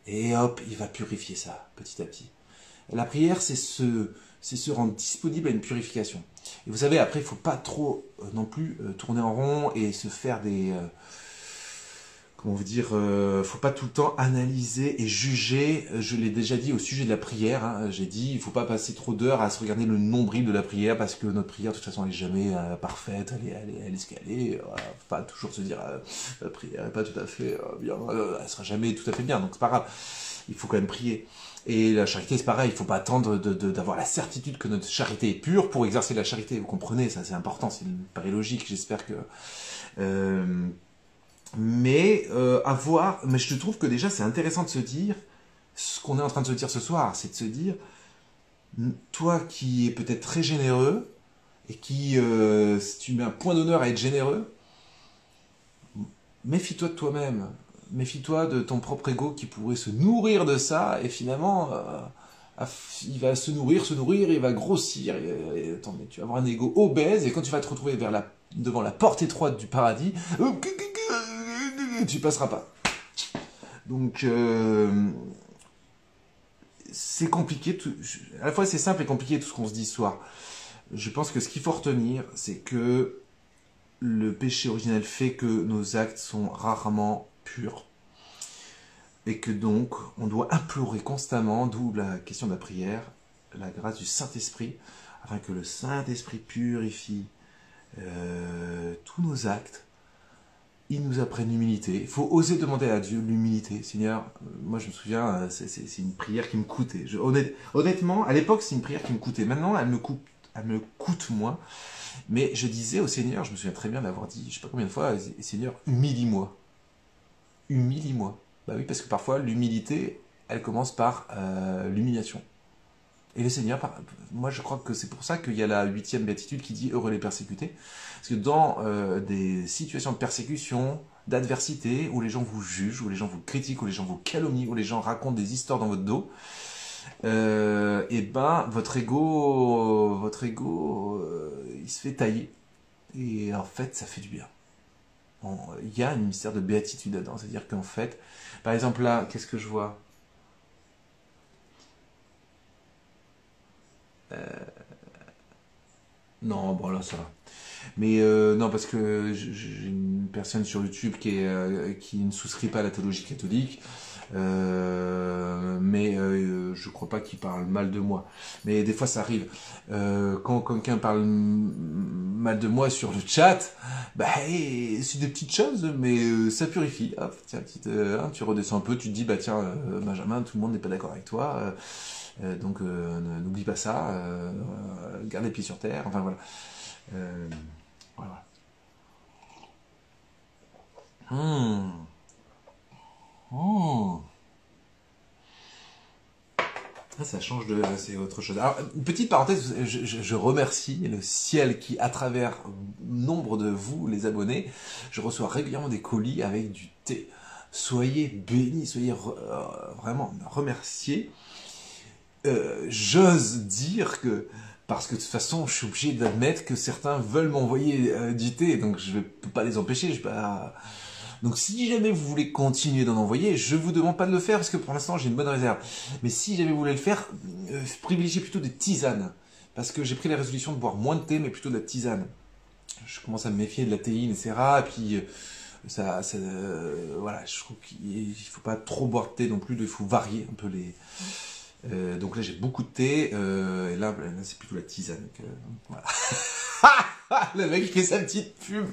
Et hop, il va purifier ça petit à petit. La prière, c'est se rendre disponible à une purification. Et vous savez, après, il ne faut pas trop non plus tourner en rond et se faire des... comment vous dire, faut pas tout le temps analyser et juger. Je l'ai déjà dit au sujet de la prière. Hein, j'ai dit, il faut pas passer trop d'heures à se regarder le nombril de la prière parce que notre prière, de toute façon, elle est jamais parfaite. Elle est ce qu'elle est. Faut pas toujours se dire, la prière n'est pas tout à fait bien. Elle sera jamais tout à fait bien. Donc c'est pas grave. Il faut quand même prier. Et la charité, c'est pareil. Il faut pas attendre d'avoir la certitude que notre charité est pure pour exercer la charité. Vous comprenez, ça c'est important. C'est une paraît logique. J'espère que. Mais je trouve que déjà c'est intéressant de se dire, ce qu'on est en train de se dire ce soir, c'est de se dire, toi qui es peut-être très généreux, et qui, si tu mets un point d'honneur à être généreux, méfie-toi de toi-même. Méfie-toi de ton propre ego qui pourrait se nourrir de ça et finalement il va se nourrir, et il va grossir. Attends, mais tu vas avoir un ego obèse et quand tu vas te retrouver devant la porte étroite du paradis, tu passeras pas. Donc c'est compliqué, à la fois c'est simple et compliqué tout ce qu'on se dit ce soir. Je pense que ce qu'il faut retenir, c'est que le péché originel fait que nos actes sont rarement purs. Et que donc, on doit implorer constamment, d'où la question de la prière, la grâce du Saint-Esprit, afin que le Saint-Esprit purifie tous nos actes. Il nous apprenne l'humilité. Il faut oser demander à Dieu l'humilité. Seigneur, moi je me souviens, c'est une prière qui me coûtait. Honnêtement, à l'époque, c'est une prière qui me coûtait. Maintenant, elle me coûte moins. Mais je disais au Seigneur, je me souviens très bien d'avoir dit, je ne sais pas combien de fois, Seigneur, humilie-moi. Humilie-moi. Bah oui, parce que parfois, l'humilité, elle commence par l'humiliation. Et le Seigneur, moi je crois que c'est pour ça qu'il y a la 8e béatitude qui dit « Heureux les persécutés ». Parce que dans des situations de persécution, d'adversité, où les gens vous jugent, où les gens vous critiquent, où les gens vous calomnient, où les gens racontent des histoires dans votre dos, et ben votre ego il se fait tailler. Et en fait, ça fait du bien. Il y a un mystère de béatitude là-dedans. C'est-à-dire qu'en fait, par exemple là, qu'est-ce que je vois ? Non, bon là ça va. Mais non, parce que j'ai une personne sur YouTube qui ne souscrit pas à la théologie catholique, mais je crois pas qu'il parle mal de moi. Mais des fois ça arrive. Quand quelqu'un parle mal de moi sur le chat, bah c'est des petites choses, mais ça purifie. Hop, tiens, tu redescends un peu, tu te dis bah tiens, Benjamin, tout le monde n'est pas d'accord avec toi. Donc n'oublie pas ça, garde les pieds sur terre, enfin voilà. Voilà. Ça change c'est autre chose. Alors, une petite parenthèse, je remercie le ciel qui, à travers nombre de vous, les abonnés, je reçois régulièrement des colis avec du thé. Soyez bénis, soyez vraiment remerciés. J'ose dire que, parce que de toute façon, je suis obligé d'admettre que certains veulent m'envoyer du thé, donc je ne peux pas les empêcher. Donc si jamais vous voulez continuer d'en envoyer, je vous demande pas de le faire, parce que pour l'instant j'ai une bonne réserve. Mais si jamais vous voulez le faire, privilégiez plutôt des tisanes. Parce que j'ai pris la résolution de boire moins de thé, mais plutôt de la tisane. Je commence à me méfier de la théine, etc. Et puis, voilà, je trouve qu'il faut pas trop boire de thé non plus, il faut varier un peu les... donc là j'ai beaucoup de thé, et là c'est plutôt la tisane. Voilà. Le mec fait sa petite pub.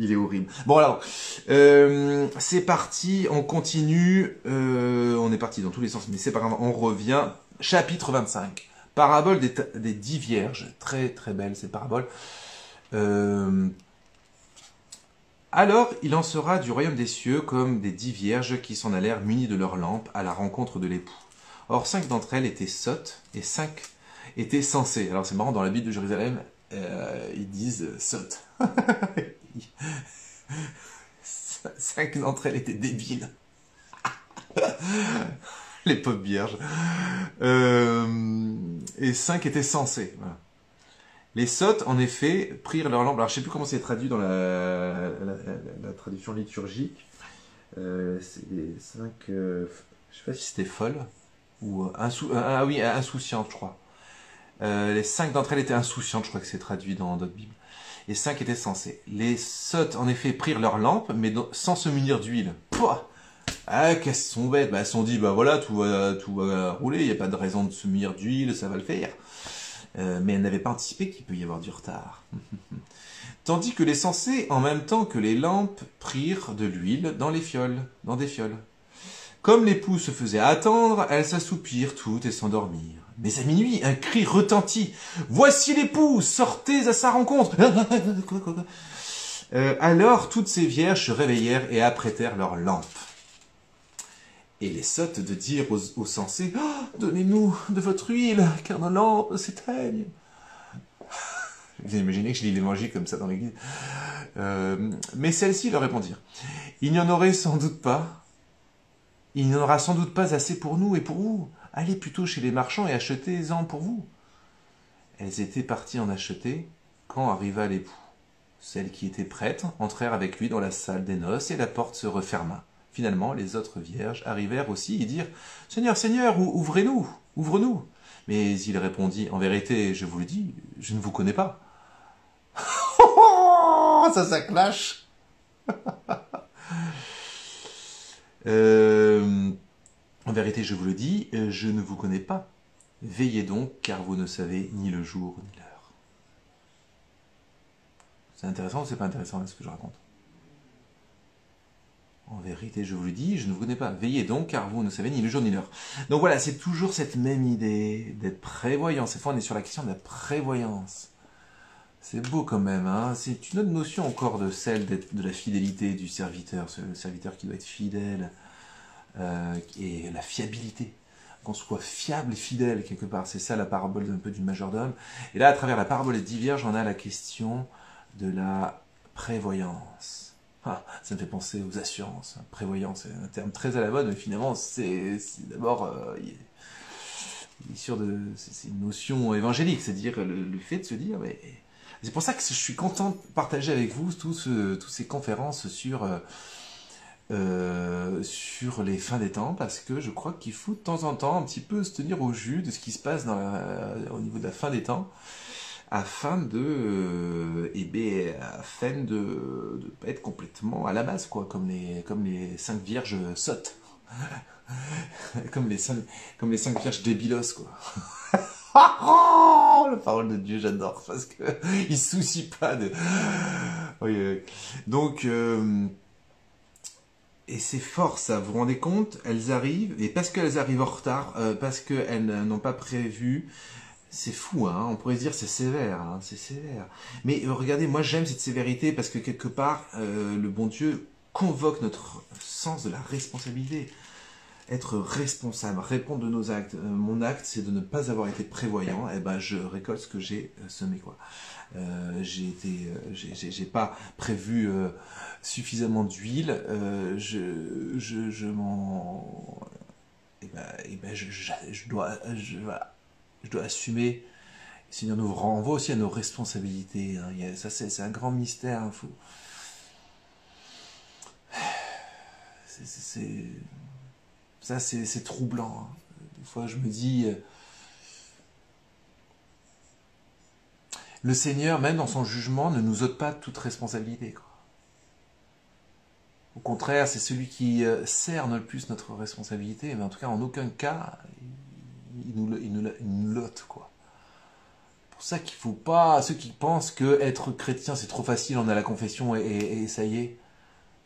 Il est horrible. Bon alors, c'est parti, on continue, on est parti dans tous les sens, mais c'est pas grave, on revient. Chapitre 25, parabole des 10 vierges, très très belle cette parabole. Alors il en sera du royaume des cieux comme des 10 vierges qui s'en allèrent munies de leurs lampes à la rencontre de l'époux. Or 5 d'entre elles étaient sottes et 5 étaient sensées. Alors c'est marrant, dans la Bible de Jérusalem, ils disent sottes. 5 d'entre elles étaient débiles. Les pauvres vierges. Et 5 étaient sensées. Voilà. Les sottes, en effet, prirent leur lampe. Alors, je ne sais plus comment c'est traduit dans la traduction liturgique. C'est les 5... je ne sais pas si c'était folle ou insouciante, je crois. Les 5 d'entre elles étaient insouciantes, je crois que c'est traduit dans d'autres Bibles. Et 5 étaient sensées. Les sottes, en effet, prirent leur lampe, mais sans se munir d'huile. Pouah! Ah, qu'elles sont bêtes. Bah, elles se sont dit, bah voilà, tout va rouler, il n'y a pas de raison de se munir d'huile, ça va le faire. Mais elles n'avaient pas anticipé qu'il peut y avoir du retard. Tandis que les sensées, en même temps que les lampes, prirent de l'huile dans des fioles. Comme l'époux se faisait attendre, elles s'assoupirent toutes et s'endormirent. Mais à minuit, un cri retentit. « Voici l'époux, sortez à sa rencontre !» Alors toutes ces vierges se réveillèrent et apprêtèrent leurs lampes. Et les sottes de dire aux sensés, oh, « Donnez-nous de votre huile, car nos lampes s'éteignent. » Vous imaginez que je lis l'évangile comme ça dans l'église. Mais celles-ci leur répondirent, il n'y en aurait sans doute pas, il n'y en aura sans doute pas assez pour nous et pour vous. Allez plutôt chez les marchands et achetez-en pour vous. Elles étaient parties en acheter quand arriva l'époux. Celles qui étaient prêtes entrèrent avec lui dans la salle des noces et la porte se referma. Finalement, les autres vierges arrivèrent aussi et dirent « Seigneur, Seigneur, ouvrez-nous, ouvre-nous » Mais il répondit « En vérité, je vous le dis, je ne vous connais pas. » Ça clash. En vérité, je vous le dis, je ne vous connais pas. Veillez donc, car vous ne savez ni le jour ni l'heure. C'est intéressant ou c'est pas intéressant, là, ce que je raconte? En vérité, je vous le dis, je ne vous connais pas. Veillez donc, car vous ne savez ni le jour ni l'heure. Donc voilà, c'est toujours cette même idée d'être prévoyant. Cette fois, on est sur la question de la prévoyance. C'est beau quand même, hein. C'est une autre notion encore de celle de la fidélité du serviteur. Le serviteur qui doit être fidèle, et la fiabilité. Qu'on soit fiable et fidèle quelque part. C'est ça la parabole un peu du majordome. Et là, à travers la parabole des 10 vierges, on a la question de la prévoyance. Ah, ça me fait penser aux assurances. Prévoyance, c'est un terme très à la mode, mais finalement, c'est d'abord c'est une notion évangélique, c'est-à-dire le fait de se dire, mais c'est pour ça que je suis content de partager avec vous toutes ces conférences sur les fins des temps, parce que je crois qu'il faut de temps en temps un petit peu se tenir au jus de ce qui se passe au niveau de la fin des temps, afin de pas être complètement à la base, quoi, comme les 5 vierges sottes. comme les 5 vierges débilos, quoi. La parole de Dieu, j'adore, parce que il se soucie pas de... Oui. Donc, et c'est fort, ça, vous vous rendez compte? Elles arrivent, et parce qu'elles arrivent en retard, parce qu'elles n'ont pas prévu, c'est fou, hein, on pourrait se dire c'est sévère, hein, c'est sévère. Mais regardez, moi j'aime cette sévérité parce que quelque part, le bon Dieu convoque notre sens de la responsabilité. Être responsable, répondre de nos actes. Mon acte, c'est de ne pas avoir été prévoyant. Et ben, je récolte ce que j'ai semé, quoi. J'ai pas prévu suffisamment d'huile. Voilà, je dois assumer. Le Seigneur nous renvoie aussi à nos responsabilités. Hein. Ça, c'est un grand mystère. Hein. Ça, c'est troublant. Hein. Des fois, je me dis... le Seigneur, même dans son jugement, ne nous ôte pas toute responsabilité. Quoi. Au contraire, c'est celui qui cerne le plus notre responsabilité, mais en tout cas, en aucun cas, il nous l'ôte, quoi. C'est pour ça qu'il ne faut pas... Ceux qui pensent que être chrétien, c'est trop facile, on a la confession et ça y est,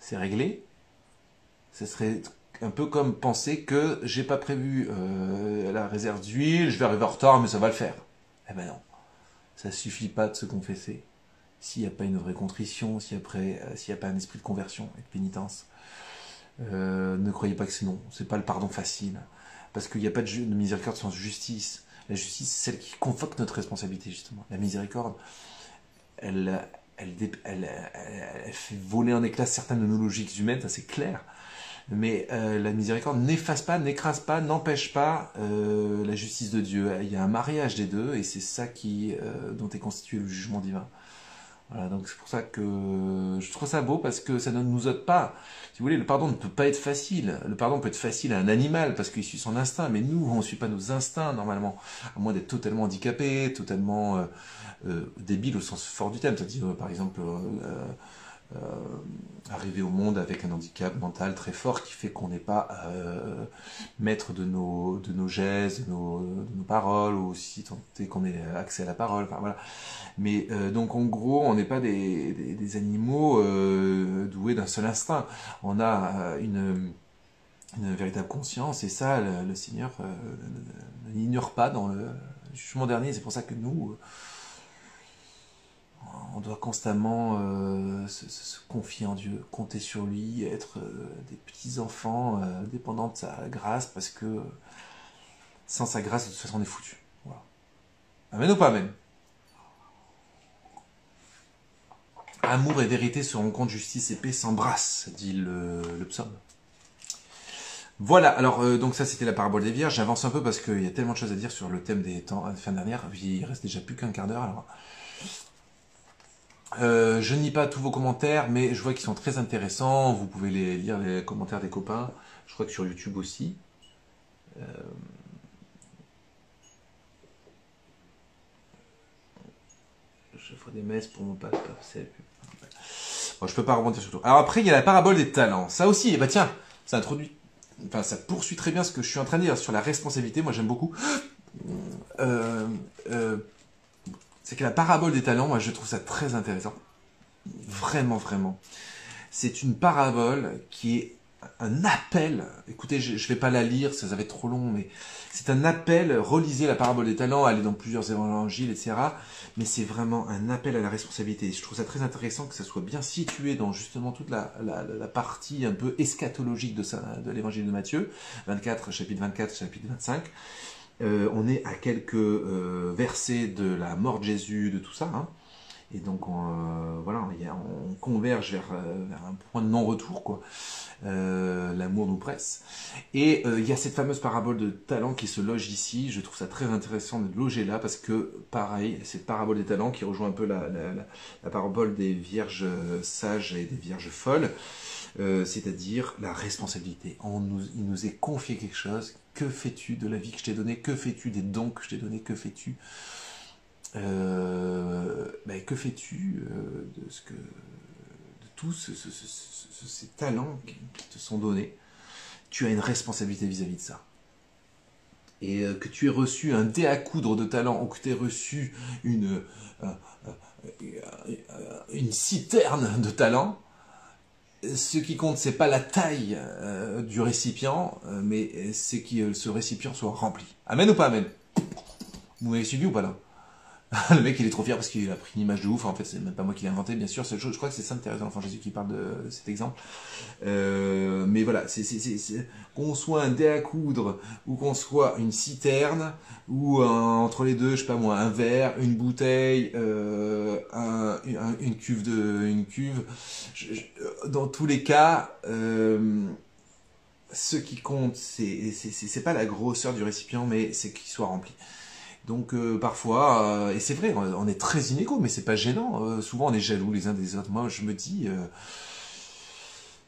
c'est réglé. Ce serait un peu comme penser que j'ai pas prévu la réserve d'huile, je vais arriver en retard, mais ça va le faire. Eh ben non. Ça suffit pas de se confesser. S'il n'y a pas une vraie contrition, s'il n'y a pas un esprit de conversion et de pénitence, ne croyez pas que c'est non. C'est pas le pardon facile. Parce qu'il n'y a pas de miséricorde sans justice. La justice, c'est celle qui convoque notre responsabilité, justement. La miséricorde, elle fait voler en éclats certaines de nos logiques humaines, ça c'est clair. Mais la miséricorde n'efface pas, n'écrase pas, n'empêche pas la justice de Dieu. Il y a un mariage des deux, et c'est ça dont est constitué le jugement divin. Voilà, donc c'est pour ça que je trouve ça beau, parce que ça ne nous ôte pas. Si vous voulez, le pardon ne peut pas être facile. Le pardon peut être facile à un animal, parce qu'il suit son instinct, mais nous, on ne suit pas nos instincts, normalement. À moins d'être totalement handicapé, totalement débile au sens fort du terme. C'est-à-dire, par exemple... arriver au monde avec un handicap mental très fort qui fait qu'on n'est pas maître de nos gestes, de nos paroles, ou si tant est qu'on ait accès à la parole, enfin voilà. Mais donc en gros, on n'est pas des animaux doués d'un seul instinct. On a une véritable conscience, et ça, le Seigneur ne l'ignore pas dans le jugement dernier. C'est pour ça que nous... on doit constamment se confier en Dieu, compter sur lui, être des petits-enfants dépendants de sa grâce, parce que sans sa grâce, de toute façon, on est foutu. Voilà. Amen ou pas amen? Amour et vérité se rencontrent, justice et paix s'embrassent, dit le psaume. Voilà, alors donc ça c'était la parabole des vierges. J'avance un peu parce qu'il y a tellement de choses à dire sur le thème des temps fin dernière. Il reste déjà plus qu'un quart d'heure. Alors, je ne lis pas tous vos commentaires, mais je vois qu'ils sont très intéressants. Vous pouvez lire les commentaires des copains. Je crois que sur YouTube aussi. Je ferai des messes pour mon papa. Bon, je peux pas rebondir sur tout. Alors après, il y a la parabole des talents. Ça aussi, bah tiens, ça introduit, enfin ça poursuit très bien ce que je suis en train de dire sur la responsabilité. Moi, j'aime beaucoup. C'est que la parabole des talents, moi, je trouve ça très intéressant. Vraiment, vraiment. C'est une parabole qui est un appel. Écoutez, je vais pas la lire, ça va être trop long, mais c'est un appel. Relisez la parabole des talents, allez dans plusieurs évangiles, etc. Mais c'est vraiment un appel à la responsabilité. Je trouve ça très intéressant que ça soit bien situé dans justement toute la partie un peu eschatologique de l'évangile de Matthieu, 24, chapitre 24, chapitre 25. On est à quelques versets de la mort de Jésus, de tout ça, hein. Et donc, voilà, on converge vers un point de non-retour, quoi. L'amour nous presse. Et il y a cette fameuse parabole de talents qui se loge ici. Je trouve ça très intéressant de loger là, parce que, pareil, cette parabole des talents qui rejoint un peu la parabole des vierges sages et des vierges folles, c'est-à-dire la responsabilité. Il nous est confié quelque chose. Que fais-tu de la vie que je t'ai donnée? Que fais-tu des dons que je t'ai donnés? Que fais-tu que fais-tu de tous ces talents qui te sont donnés? Tu as une responsabilité vis-à-vis de ça. Et que tu aies reçu un dé à coudre de talent, ou que tu aies reçu une citerne de talent, ce qui compte, c'est pas la taille du récipient, mais c'est que ce récipient soit rempli. Amen ou pas amen? Vous m'avez suivi ou pas là? Le mec il est trop fier parce qu'il a pris une image de ouf. En fait c'est même pas moi qui l'ai inventé, bien sûr. Je crois que c'est Sainte Thérèse de l'Enfant Jésus qui parle de cet exemple. Mais voilà, qu'on soit un dé à coudre ou qu'on soit une citerne ou entre les deux, je sais pas moi, un verre, une bouteille, une cuve. Dans tous les cas, ce qui compte, c'est pas la grosseur du récipient, mais c'est qu'il soit rempli. Donc parfois, et c'est vrai, on est très inégaux, mais c'est pas gênant. Souvent on est jaloux les uns des autres. Moi je me dis,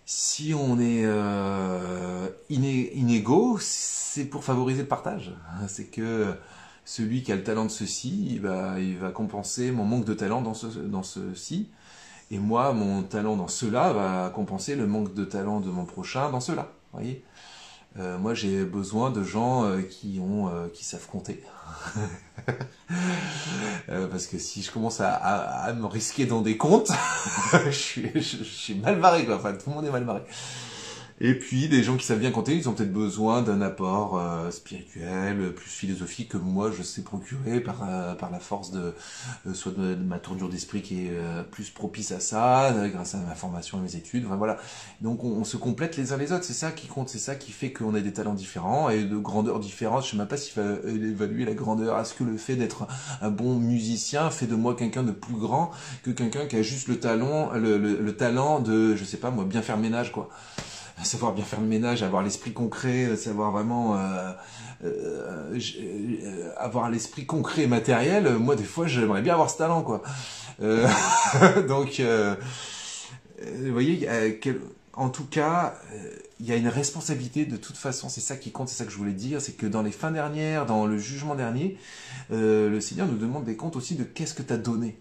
si on est inégaux, c'est pour favoriser le partage. C'est que celui qui a le talent de ceci, il va compenser mon manque de talent dans ceci. Et moi, mon talent dans cela va compenser le manque de talent de mon prochain dans cela. Vous voyez? Moi, j'ai besoin de gens qui savent compter. Parce que si je commence à me risquer dans des comptes, je suis mal barré, quoi. Enfin, tout le monde est mal barré. Et puis, des gens qui savent bien compter, ils ont peut-être besoin d'un apport spirituel, plus philosophique que moi je sais procurer par la force soit de ma tournure d'esprit qui est plus propice à ça, grâce à ma formation et mes études. Enfin voilà. Donc on se complète les uns les autres. C'est ça qui compte, c'est ça qui fait qu'on a des talents différents et de grandeurs différentes. Je sais même pas s'il va évaluer la grandeur. Est-ce que le fait d'être un bon musicien fait de moi quelqu'un de plus grand que quelqu'un qui a juste le talent de, je sais pas moi, bien faire le ménage, quoi. Savoir bien faire le ménage, avoir l'esprit concret, savoir vraiment avoir l'esprit concret et matériel. Moi, des fois, j'aimerais bien avoir ce talent, quoi. Donc, vous voyez, en tout cas, il y a une responsabilité de toute façon. C'est ça qui compte, c'est ça que je voulais dire. C'est que dans les fins dernières, dans le jugement dernier, le Seigneur nous demande des comptes aussi de qu'est-ce que tu as donné.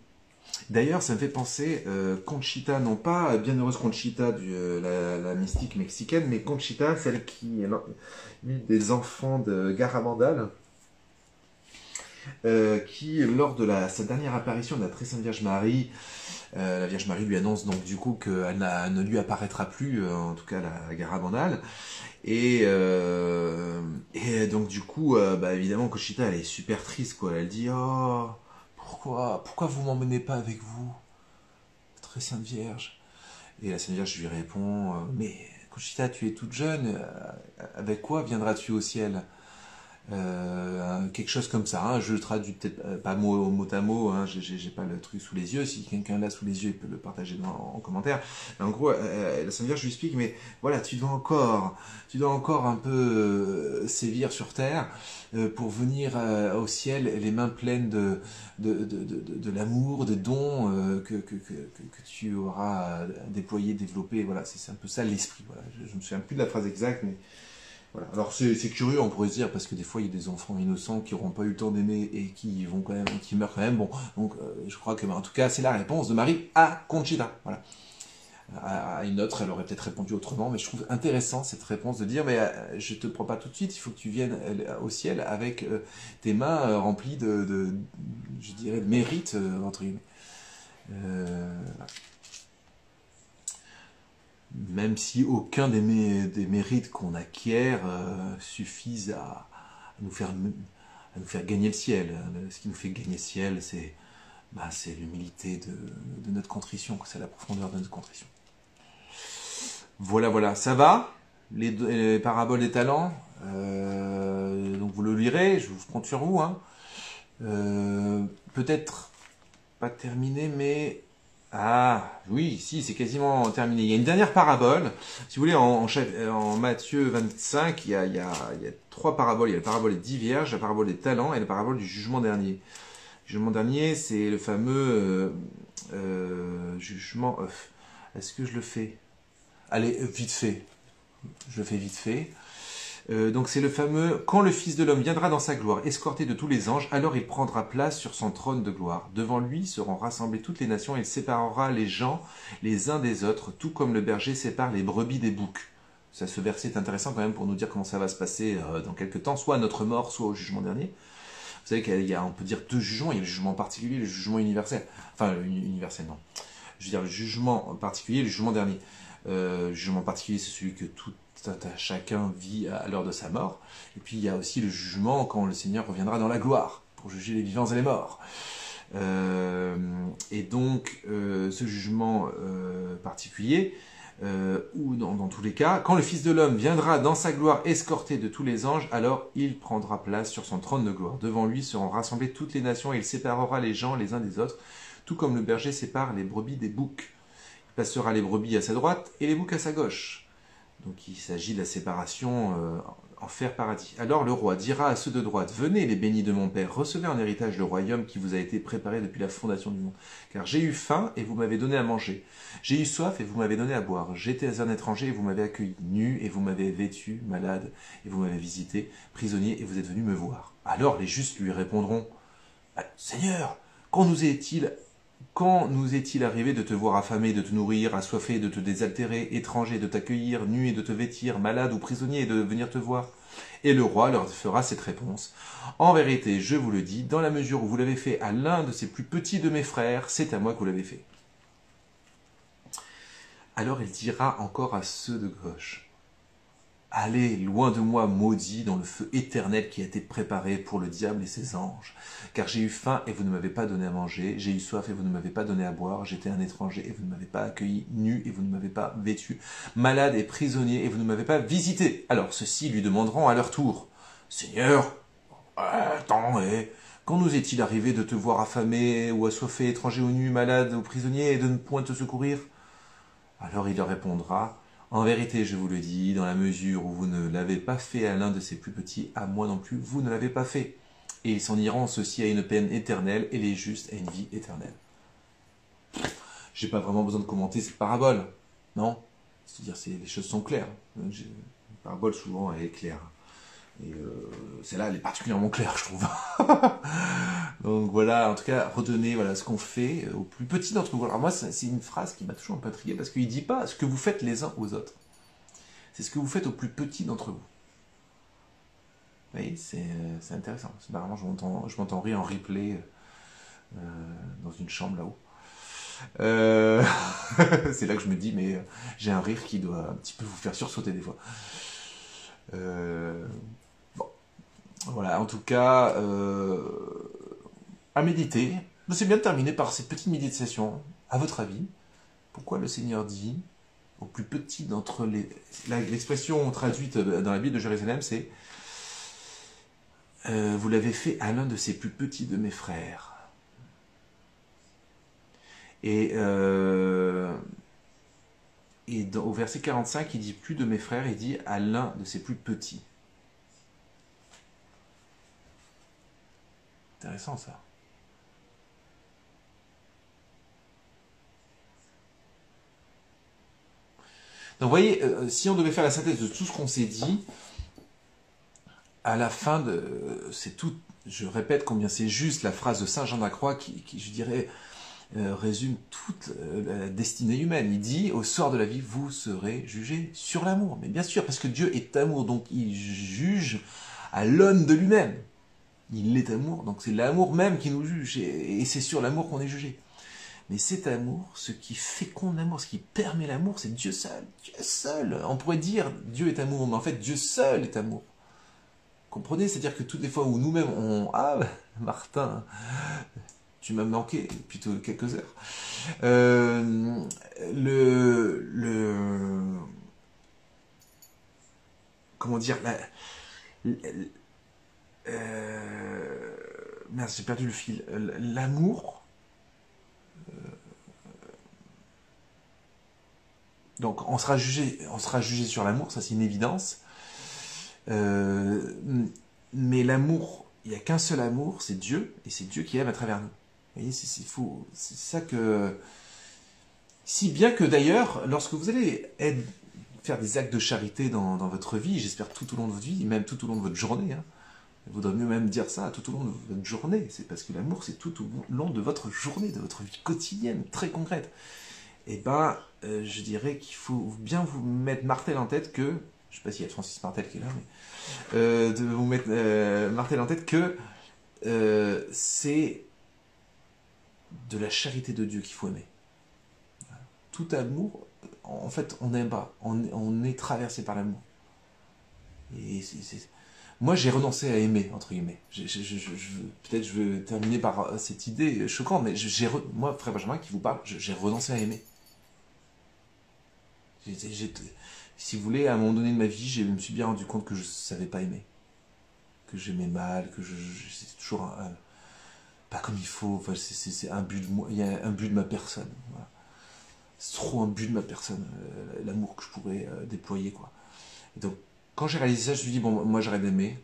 D'ailleurs, ça me fait penser Conchita, non pas Bienheureuse Conchita, la mystique mexicaine, mais Conchita, celle qui est l'une des enfants de Garabandal, qui, lors de sa dernière apparition de la Très Sainte Vierge Marie, la Vierge Marie lui annonce donc du coup qu'elle ne lui apparaîtra plus, en tout cas la Garabandal. Et donc du coup, évidemment, Conchita, elle est super triste, quoi. Elle dit, oh... Pourquoi vous m'emmenez pas avec vous, Très Sainte Vierge? Et la Sainte Vierge lui répond, mais Conchita, tu es toute jeune, avec quoi viendras-tu au ciel? quelque chose comme ça, hein. Je le traduis peut-être pas mot à mot, hein. J'ai pas le truc sous les yeux, si quelqu'un l'a sous les yeux, il peut le partager en commentaire. Mais en gros, la Sainte Vierge lui explique, mais voilà, tu dois encore un peu sévir sur terre pour venir au ciel les mains pleines de l'amour, des dons que tu auras déployé, développé. Voilà, c'est un peu ça l'esprit. Voilà. Je me souviens plus de la phrase exacte, mais voilà. Alors c'est curieux, on pourrait se dire, parce que des fois il y a des enfants innocents qui n'auront pas eu le temps d'aimer et qui vont quand même, qui meurent quand même. Bon, donc je crois que, en tout cas, c'est la réponse de Marie à Conchita. Voilà. À une autre, elle aurait peut-être répondu autrement, mais je trouve intéressant cette réponse de dire, mais je te prends pas tout de suite, il faut que tu viennes au ciel avec tes mains remplies je dirais, de mérite entre guillemets. Voilà. Même si aucun des mérites qu'on acquiert suffisent à nous faire gagner le ciel. Ce qui nous fait gagner le ciel, c'est l'humilité de notre contrition, c'est la profondeur de notre contrition. Voilà, ça va les paraboles des talents. Donc vous le lirez, je vous compte sur vous. Hein. Peut-être pas terminé, mais... Ah, oui, si, c'est quasiment terminé. Il y a une dernière parabole. Si vous voulez, en Matthieu 25, il y a 3 paraboles. Il y a la parabole des 10 vierges, la parabole des talents et la parabole du jugement dernier. Le jugement dernier, c'est le fameux jugement... Est-ce que je le fais? Allez, vite fait. Je le fais vite fait. Donc c'est le fameux « Quand le Fils de l'homme viendra dans sa gloire, escorté de tous les anges, alors il prendra place sur son trône de gloire. Devant lui seront rassemblées toutes les nations, et il séparera les gens les uns des autres, tout comme le berger sépare les brebis des boucs. » Ça, ce verset est intéressant quand même pour nous dire comment ça va se passer dans quelques temps, soit à notre mort, soit au jugement dernier. Vous savez qu'il y a, on peut dire, 2 jugements. Il y a le jugement particulier et le jugement universel. Enfin, universel, non. Je veux dire, le jugement particulier et le jugement dernier. Le jugement particulier, c'est celui que chacun vit à l'heure de sa mort. Et puis il y a aussi le jugement quand le Seigneur reviendra dans la gloire pour juger les vivants et les morts. Et donc ce jugement particulier, ou dans tous les cas, quand le Fils de l'homme viendra dans sa gloire escorté de tous les anges, alors il prendra place sur son trône de gloire. Devant lui seront rassemblées toutes les nations et il séparera les gens les uns des autres, tout comme le berger sépare les brebis des boucs. Il passera les brebis à sa droite et les boucs à sa gauche. Donc il s'agit de la séparation enfer-paradis. Alors le roi dira à ceux de droite, « Venez les bénis de mon Père, recevez en héritage le royaume qui vous a été préparé depuis la fondation du monde. Car j'ai eu faim et vous m'avez donné à manger. J'ai eu soif et vous m'avez donné à boire. J'étais un étranger et vous m'avez accueilli. Nu et vous m'avez vêtu, malade et vous m'avez visité, prisonnier et vous êtes venu me voir. » Alors les justes lui répondront, « Seigneur, quand nous est-il arrivé de te voir affamé, de te nourrir, assoiffé, de te désaltérer, étranger, de t'accueillir, nu et de te vêtir, malade ou prisonnier et de venir te voir? Et le roi leur fera cette réponse. En vérité, je vous le dis, dans la mesure où vous l'avez fait à l'un de ces plus petits de mes frères, c'est à moi que vous l'avez fait. Alors il dira encore à ceux de gauche, allez, loin de moi, maudits, dans le feu éternel qui a été préparé pour le diable et ses anges. Car j'ai eu faim et vous ne m'avez pas donné à manger, j'ai eu soif et vous ne m'avez pas donné à boire, j'étais un étranger et vous ne m'avez pas accueilli, nu et vous ne m'avez pas vêtu, malade et prisonnier et vous ne m'avez pas visité. Alors ceux-ci lui demanderont à leur tour, Seigneur, attends, quand nous est-il arrivé de te voir affamé ou assoiffé, étranger ou nu, malade ou prisonnier et de ne point te secourir? Alors il leur répondra, en vérité, je vous le dis, dans la mesure où vous ne l'avez pas fait à l'un de ces plus petits, à moi non plus, vous ne l'avez pas fait. Et ils s'en iront ceux-ci à une peine éternelle, et les justes à une vie éternelle. J'ai pas vraiment besoin de commenter cette parabole, non? C'est-à-dire, les choses sont claires. Une parabole, souvent, elle est claire. Et celle-là, elle est particulièrement claire, je trouve. Donc voilà, en tout cas, retenez ce qu'on fait aux plus petits d'entre vous. Alors moi, c'est une phrase qui m'a toujours un peu intrigué, parce qu'il ne dit pas ce que vous faites les uns aux autres. C'est ce que vous faites aux plus petits d'entre vous. Vous voyez, c'est intéressant. Apparemment, je m'entends rire en replay dans une chambre là-haut. C'est là que je me dis, mais j'ai un rire qui doit un petit peu vous faire sursauter des fois. Bon, voilà, en tout cas, à méditer. C'est bien de terminer par cette petite méditation. À votre avis, pourquoi le Seigneur dit au plus petit d'entre les... L'expression traduite dans la Bible de Jérusalem, c'est vous l'avez fait à l'un de ces plus petits de mes frères. Et au verset 45, il dit plus de mes frères, il dit à l'un de ses plus petits. Intéressant ça. Donc vous voyez, si on devait faire la synthèse de tout ce qu'on s'est dit, à la fin de... c'est tout, je répète combien c'est juste la phrase de Saint Jean de la Croix qui je dirais, résume toute la destinée humaine. Il dit, au soir de la vie, vous serez jugés sur l'amour. Mais bien sûr, parce que Dieu est amour, donc il juge à l'aune de lui-même. Il est amour, donc c'est l'amour même qui nous juge, et c'est sur l'amour qu'on est jugé. Mais cet amour, ce qui féconde l'amour, ce qui permet l'amour, c'est Dieu seul. Dieu seul. On pourrait dire Dieu est amour, mais en fait Dieu seul est amour. Comprenez? C'est-à-dire que toutes les fois où nous-mêmes on... Ah, Martin, tu m'as manqué, plutôt quelques heures. Comment dire merde, j'ai perdu le fil. L'amour... Donc on sera jugé sur l'amour, ça c'est une évidence. Mais l'amour, il n'y a qu'un seul amour, c'est Dieu, et c'est Dieu qui aime à travers nous. Vous voyez, c'est ça que... Si bien que d'ailleurs, lorsque vous allez faire des actes de charité dans votre vie, j'espère tout au long de votre vie, même tout au long de votre journée, hein, il vaudrait mieux même dire ça tout au long de votre journée, c'est parce que l'amour c'est tout au long de votre journée, de votre vie quotidienne, très concrète. Et ben, je dirais qu'il faut bien vous mettre martel en tête que, je sais pas s'il y a Francis Martel qui est là, mais de vous mettre martel en tête que c'est de la charité de Dieu qu'il faut aimer. Tout amour, en fait, on n'aime pas, on est traversé par l'amour. Et moi, j'ai renoncé à aimer, entre guillemets. Peut-être je veux terminer par cette idée choquante, mais moi, frère Benjamin, qui vous parle, j'ai renoncé à aimer. Si vous voulez, à un moment donné de ma vie, je me suis bien rendu compte que je ne savais pas aimer. Que j'aimais mal, que c'était toujours pas comme il faut. Enfin, c'est un but de moi, il y a un but de ma personne. Voilà. C'est trop un but de ma personne, l'amour que je pourrais déployer, quoi. Et donc, quand j'ai réalisé ça, je me suis dit, bon, moi j'arrête d'aimer.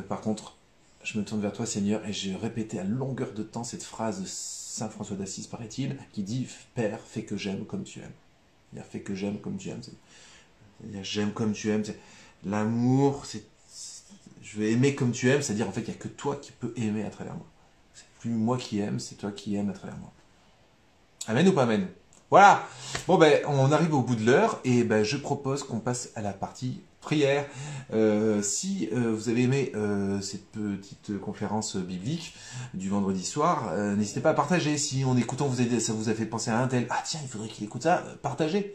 Par contre, je me tourne vers toi, Seigneur, et j'ai répété à longueur de temps cette phrase de Saint François d'Assise, paraît-il, qui dit, Père, fais que j'aime comme tu aimes. C'est-à-dire, fais que j'aime comme tu aimes. C'est-à-dire, j'aime comme tu aimes. L'amour, je vais aimer comme tu aimes, c'est-à-dire, en fait, il n'y a que toi qui peux aimer à travers moi. C'est plus moi qui aime, c'est toi qui aimes à travers moi. Amen ou pas amen? Voilà. Bon, ben, on arrive au bout de l'heure, et ben, je propose qu'on passe à la partie prière. Si vous avez aimé cette petite conférence biblique du vendredi soir, n'hésitez pas à partager. Si en écoutant ça vous a fait penser à un tel, ah tiens, il faudrait qu'il écoute ça, partagez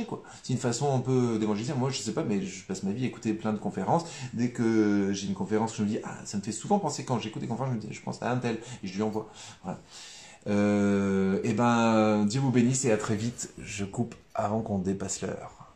quoi. C'est une façon un peu d'évangéliser. Moi, je sais pas, mais je passe ma vie à écouter plein de conférences. Dès que j'ai une conférence, je me dis, ah, ça me fait souvent penser quand j'écoute des conférences, je pense à un tel et je lui envoie. Voilà. Et ben, Dieu vous bénisse et à très vite. Je coupe avant qu'on dépasse l'heure.